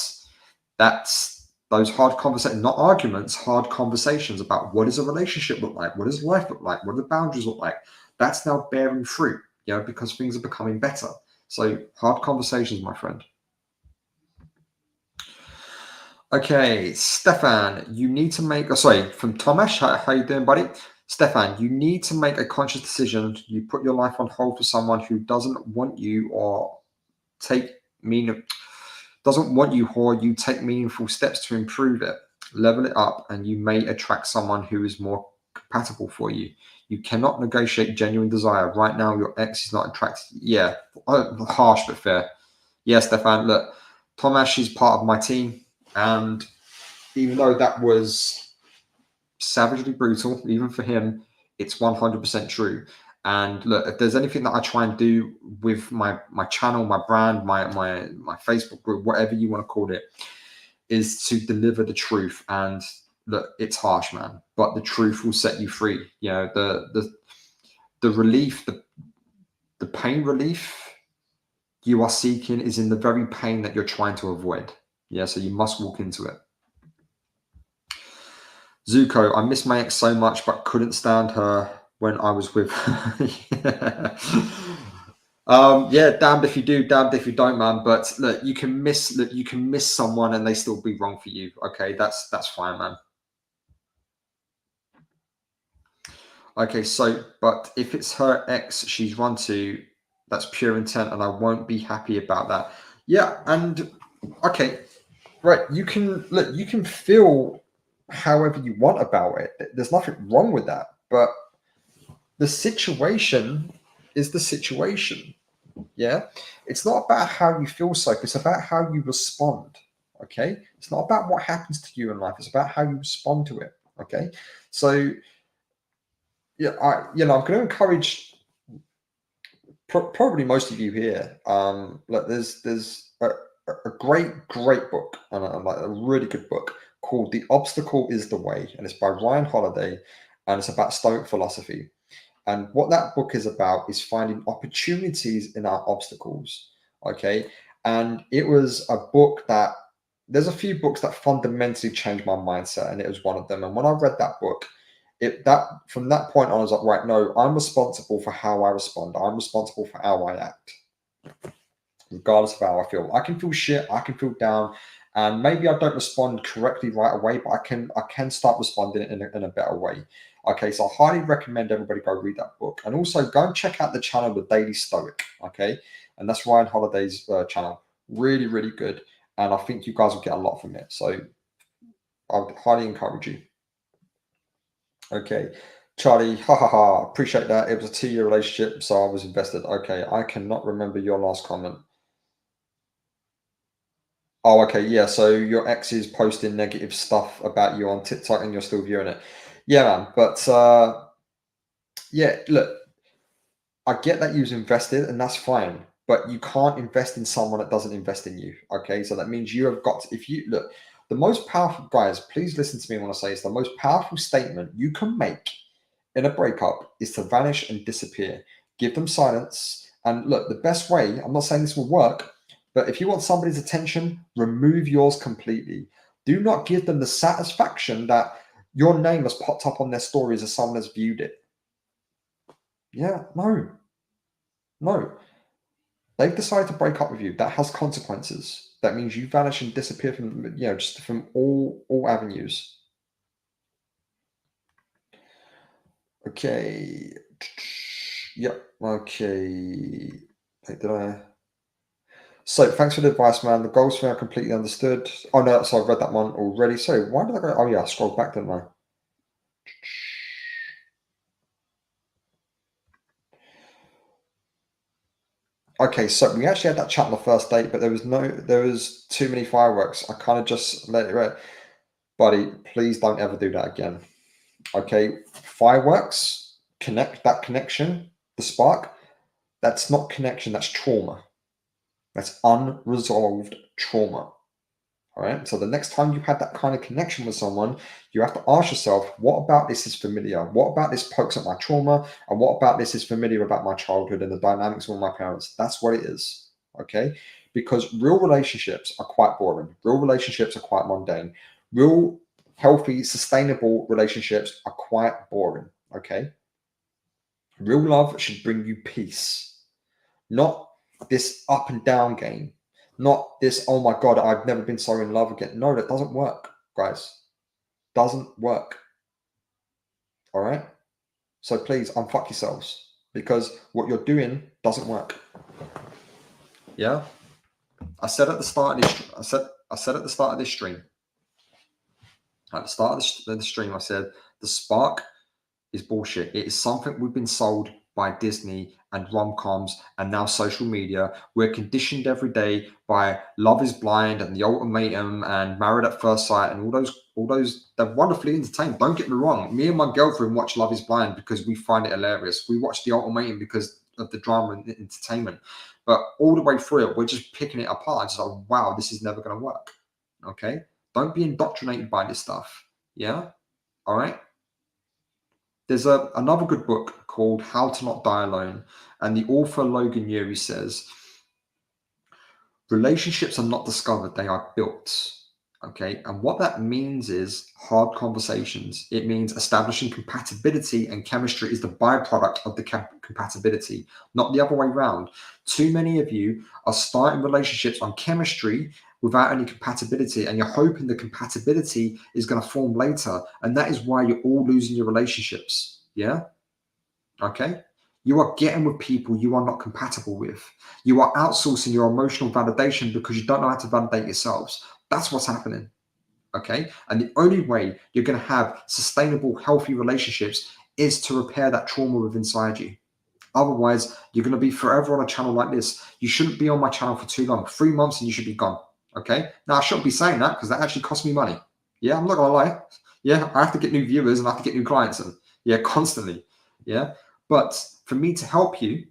A: that's those hard conversations, not arguments, hard conversations about what does a relationship look like? What does life look like? What do the boundaries look like? That's now bearing fruit, because things are becoming better. So hard conversations, my friend. Okay, Stefan, you need to make. Sorry, from Tomash. How you doing, buddy? Stefan, you need to make a conscious decision. You put your life on hold for someone who doesn't want you or doesn't want you, or you take meaningful steps to improve it, level it up, and you may attract someone who is more compatible for you. You cannot negotiate genuine desire. Right now, your ex is not attracted. Yeah, harsh but fair. Yeah, Stefan, look, Tomash is part of my team. And even though that was savagely brutal, even for him, it's 100% true. And look, if there's anything that I try and do with my channel, my brand, my Facebook group, whatever you want to call it, is to deliver the truth. And look, it's harsh, man, but the truth will set you free. The relief, the pain relief you are seeking is in the very pain that you're trying to avoid. Yeah, so you must walk into it. Zuko, I miss my ex so much, but couldn't stand her when I was with her. Yeah, damned if you do, damned if you don't, man. But look, you can miss someone and they still be wrong for you. Okay, that's fine, man. Okay, so but if it's her ex she's run to, that's pure intent, and I won't be happy about that. Yeah, and okay, right. You can feel however you want about it. There's nothing wrong with that, but the situation is the situation. Yeah, it's not about how you feel, Soap. It's about how you respond. Okay, it's not about what happens to you in life, it's about how you respond to it. Okay, so yeah, I'm going to encourage probably most of you here. Look, there's a great book, and like a really good book called "The Obstacle Is the Way," and it's by Ryan Holiday, and it's about Stoic philosophy. And what that book is about is finding opportunities in our obstacles. Okay, and it was a book that there's a few books that fundamentally changed my mindset, and it was one of them. And when I read that book, that from that point on, I was like, right, no, I'm responsible for how I respond. I'm responsible for how I act, regardless of how I feel. I can feel shit, I can feel down, and maybe I don't respond correctly right away, but I can start responding in a better way. Okay, so I highly recommend everybody go read that book, and also go and check out the channel The Daily Stoic. Okay, and that's Ryan Holiday's channel. Really, really good, and I think you guys will get a lot from it. So I would highly encourage you. Okay. Charlie, ha ha ha. Appreciate that. It was a 2-year relationship, so I was invested. Okay. I cannot remember your last comment. Oh, okay. Yeah. So your ex is posting negative stuff about you on TikTok and you're still viewing it. Yeah, man. But yeah, look, I get that you was invested and that's fine, but you can't invest in someone that doesn't invest in you. Okay. So that means you have got to, if you look, the most powerful, guys, please listen to me when I say it's the most powerful statement you can make in a breakup is to vanish and disappear. Give them silence. And look, the best way, I'm not saying this will work, but if you want somebody's attention, remove yours completely. Do not give them the satisfaction that your name has popped up on their stories as someone has viewed it. Yeah, no, no. They've decided to break up with you. That has consequences. That means you vanish and disappear from, just from all avenues. Okay. Yep. Okay. Wait, did I? So thanks for the advice, man. The goals thing I completely understood. Oh no, so I've read that one already. So why did I go? Oh yeah, I scrolled back, didn't I? Okay, so we actually had that chat on the first date, but there was too many fireworks. I kind of just let it rip. Buddy, please don't ever do that again. Okay, fireworks, that connection, the spark, that's not connection, that's trauma. That's unresolved trauma. All right. So the next time you have that kind of connection with someone, you have to ask yourself, what about this is familiar? What about this pokes at my trauma? And what about this is familiar about my childhood and the dynamics with my parents? That's what it is. Okay. Because real relationships are quite boring. Real relationships are quite mundane. Real, healthy, sustainable relationships are quite boring. Okay. Real love should bring you peace, not this up and down game, not this, oh my God, I've never been so in love again. No, that doesn't work, guys. Doesn't work. All right. So please unfuck yourselves because what you're doing doesn't work. Yeah. I said at the start of this, I said at the start of this stream, at the start of the stream, I said the spark is bullshit. It is something we've been sold by Disney and rom-coms and now social media. We're conditioned every day by Love is Blind and The Ultimatum and Married at First Sight and all those they're wonderfully entertained. Don't get me wrong. Me and my girlfriend watch Love is Blind because we find it hilarious. We watch The Ultimatum because of the drama and the entertainment. But all the way through it, we're just picking it apart. It's like, wow, this is never going to work. Okay? Don't be indoctrinated by this stuff. Yeah? All right? There's another good book called How to Not Die Alone, and the author Logan Ury says relationships are not discovered, they are built. Okay, and what that means is hard conversations. It means establishing compatibility, and chemistry is the byproduct of the compatibility, not the other way around. Too many of you are starting relationships on chemistry without any compatibility, and you're hoping the compatibility is going to form later, and that is why you're all losing your relationships. Yeah. Okay. You are getting with people you are not compatible with. You are outsourcing your emotional validation because you don't know how to validate yourselves. That's what's happening. Okay. And the only way you're going to have sustainable, healthy relationships is to repair that trauma within inside you. Otherwise, you're going to be forever on a channel like this. You shouldn't be on my channel for too long. 3 months and you should be gone. Okay. Now, I shouldn't be saying that because that actually costs me money. Yeah, I'm not going to lie. Yeah, I have to get new viewers and I have to get new clients in. Yeah, constantly. Yeah. But for me to help you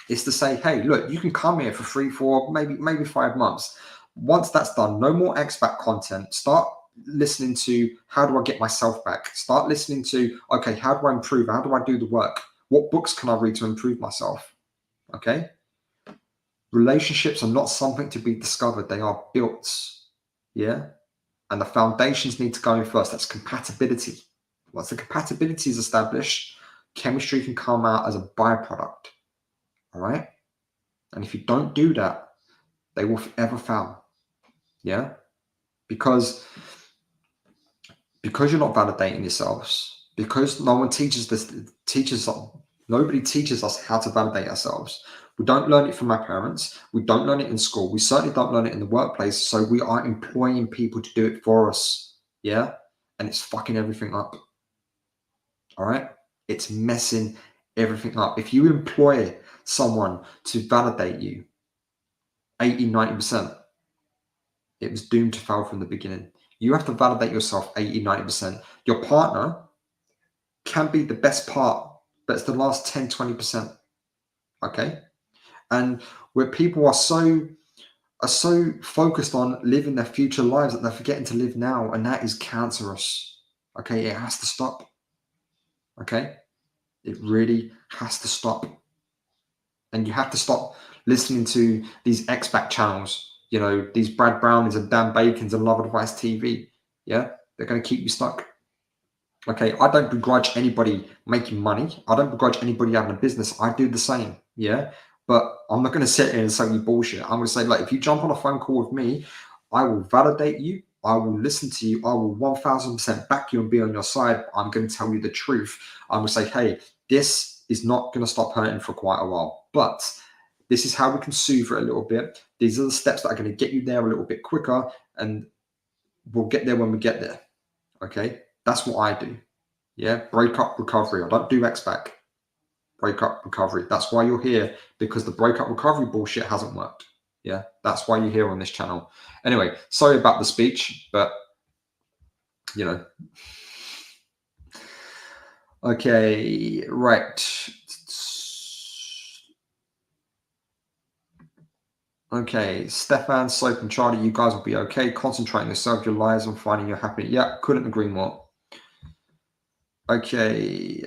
A: is to say, hey, look, you can come here for 3, 4, maybe 5 months. Once that's done, no more expat content. Start listening to how do I get myself back? Start listening to, okay, how do I improve? How do I do the work? What books can I read to improve myself? Okay. Relationships are not something to be discovered. They are built. Yeah. And the foundations need to go in first. That's compatibility. Once the compatibility is established, chemistry can come out as a byproduct. All right. And if you don't do that, they will forever fail. Yeah. Because you're not validating yourselves, because no one nobody teaches us how to validate ourselves. We don't learn it from our parents. We don't learn it in school. We certainly don't learn it in the workplace. So we are employing people to do it for us. Yeah. And it's fucking everything up. All right. It's messing everything up. If you employ someone to validate you 80, 90%, it was doomed to fail from the beginning. You have to validate yourself 80, 90%. Your partner can be the best part, but it's the last 10, 20%. Okay. And where people are so focused on living their future lives that they're forgetting to live now, and that is cancerous. Okay, it has to stop. Okay, it really has to stop. And you have to stop listening to these expat channels, you know, these Brad Brownings and Dan Bacons and Love Advice TV. Yeah, they're going to keep you stuck. Okay, I don't begrudge anybody making money. I don't begrudge anybody having a business. I do the same. Yeah, but I'm not going to sit here and say you bullshit. I'm going to say, like, if you jump on a phone call with me, I will validate you. I will listen to you. I will 1000% back you and be on your side. I'm going to tell you the truth. I'm going to say, hey, this is not going to stop hurting for quite a while, but this is how we can soothe it a little bit. These are the steps that are going to get you there a little bit quicker, and we'll get there when we get there. Okay, that's what I do. Yeah, breakup recovery. I don't do X-Back. Breakup recovery. That's why you're here, because the breakup recovery bullshit hasn't worked. Yeah, that's why you're here on this channel. Anyway, sorry about the speech, but you know. Okay, right. Okay, Stefan, Soap, and Charlie, you guys will be okay. Concentrate on yourself, your lives, and finding your happiness. Yeah, couldn't agree more. Okay,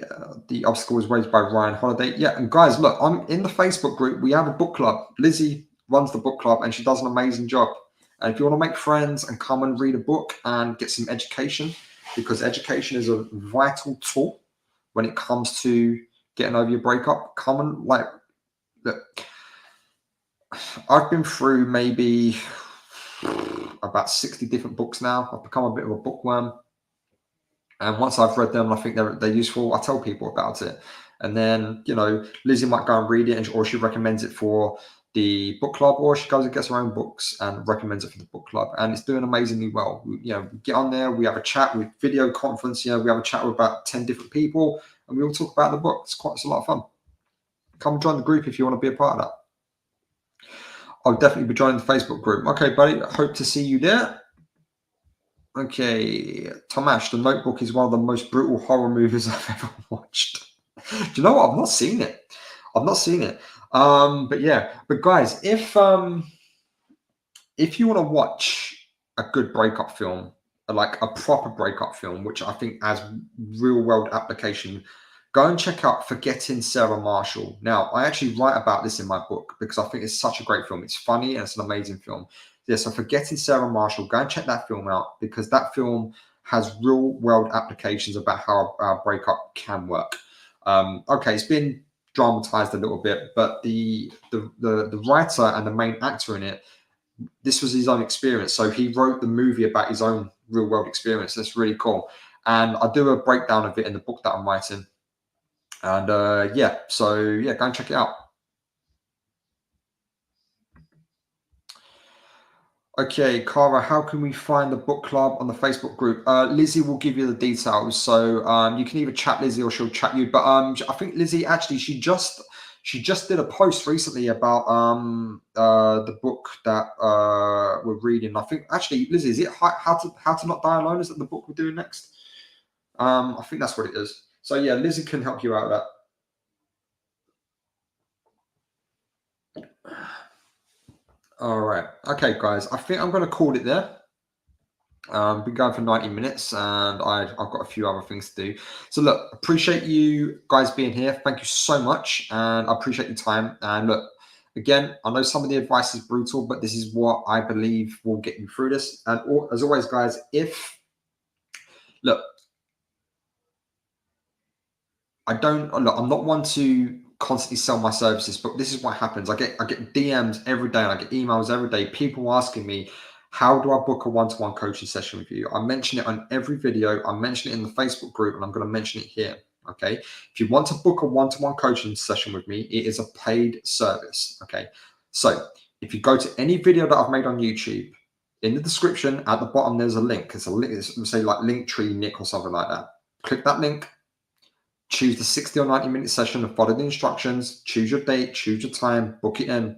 A: the obstacle was raised by Ryan Holiday. Yeah, and guys, look, I'm in the Facebook group. We have a book club. Lizzie runs the book club, and she does an amazing job. And if you want to make friends and come and read a book and get some education, because education is a vital tool when it comes to getting over your breakup, come and look. I've been through maybe about 60 different books now. I've become a bit of a bookworm. And once I've read them, I think they're useful, I tell people about it. And then, you know, Lizzie might go and read it, or she recommends it for the book club, or she goes and gets her own books and recommends it for the book club. And it's doing amazingly well. We get on there, we have a chat with video conference, we have a chat with about 10 different people, and we all talk about the book. It's a lot of fun. Come and join the group if you want to be a part of that. I'll definitely be joining the Facebook group. Okay, buddy, I hope to see you there. Okay, Tomash, The Notebook is one of the most brutal horror movies I've ever watched. Do you know what? I've not seen it. But yeah, but guys, if you want to watch a good breakup film, like a proper breakup film, which I think has real world application, go and check out Forgetting Sarah Marshall. Now, I actually write about this in my book because I think it's such a great film. It's funny and it's an amazing film. Yeah, so Forgetting Sarah Marshall, go and check that film out, because that film has real world applications about how our breakup can work. Okay, it's been dramatized a little bit, but the writer and the main actor in it, this was his own experience. So he wrote the movie about his own real world experience. That's really cool. And I do a breakdown of it in the book that I'm writing. And go and check it out. Okay, Cara, how can we find the book club on the Facebook group? Lizzie will give you the details. So you can either chat Lizzie or she'll chat you. But I think Lizzie, actually, she just She just did a post recently about the book that we're reading. I think actually, Lizzie, is it how to not die alone? Is that the book we're doing next? I think that's what it is. So yeah, Lizzie can help you out with that. All right. Okay, guys. I think I'm going to call it there. Been going for 90 minutes and I've got a few other things to do. So look, appreciate you guys being here. Thank you so much. And I appreciate your time. And look, again, I know some of the advice is brutal, but this is what I believe will get you through this. And as always, guys, look, I'm not one to constantly sell my services, but this is what happens. I get DMs every day, and I get emails every day. People asking me, how do I book a one-to-one coaching session with you? I mention it on every video. I mention it in the Facebook group, and I'm going to mention it here. Okay. If you want to book a one-to-one coaching session with me, it is a paid service. Okay. So if you go to any video that I've made on YouTube, in the description at the bottom, there's a link. It's a link, it's say like Linktree Nick or something like that. Click that link. Choose the 60 or 90-minute session and follow the instructions. Choose your date, choose your time, book it in.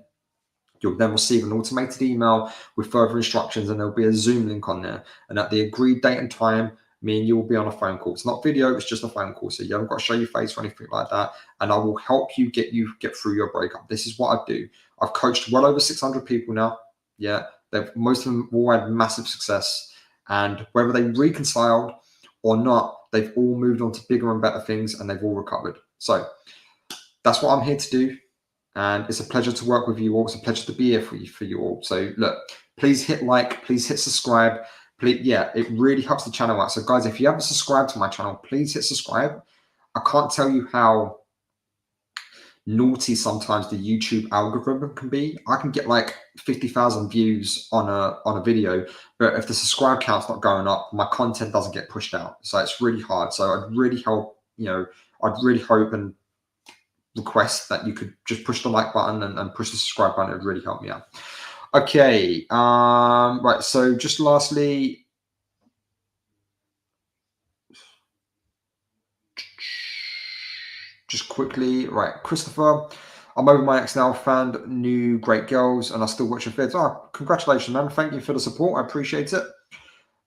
A: You'll then receive an automated email with further instructions, and there'll be a Zoom link on there. And at the agreed date and time, me and you will be on a phone call. It's not video, it's just a phone call. So you haven't got to show your face or anything like that. And I will help you get through your breakup. This is what I do. I've coached well over 600 people now. Yeah, most of them all had massive success. And whether they reconciled or not, they've all moved on to bigger and better things, and they've all recovered. So that's what I'm here to do. And it's a pleasure to work with you all. It's a pleasure to be here for you all. So look, please hit like, please hit subscribe. Please, yeah, it really helps the channel out. So guys, if you haven't subscribed to my channel, please hit subscribe. I can't tell you how naughty sometimes the YouTube algorithm can be. I can get like 50,000 views on a video, but if the subscribe count's not going up, my content doesn't get pushed out. So it's really hard. So I'd really hope and request that you could just push the like button and push the subscribe button. It would really help me out. Okay. Right. So just lastly, just quickly, right, Christopher, I'm over my ex now, found new great girls, and I still watch your vids. Oh, congratulations, man. Thank you for the support. I appreciate it.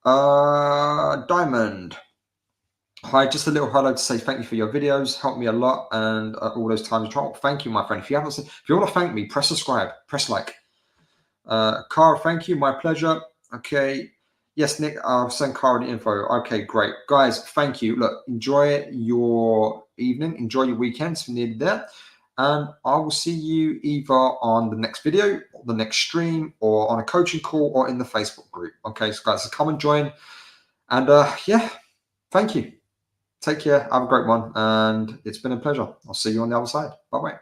A: Diamond. Hi, just a little hello to say thank you for your videos. Helped me a lot, and all those times. Thank you, my friend. If you want to thank me, press subscribe, press like. Cara, thank you. My pleasure. Okay. Yes, Nick, I'll send Cara the info. Okay, great. Guys, thank you. Look, enjoy your evening. Enjoy your weekends. We're nearly there. And I will see you either on the next video, or the next stream, or on a coaching call, or in the Facebook group. Okay, so guys, so come and join. And yeah, thank you. Take care. Have a great one. And it's been a pleasure. I'll see you on the other side. Bye-bye.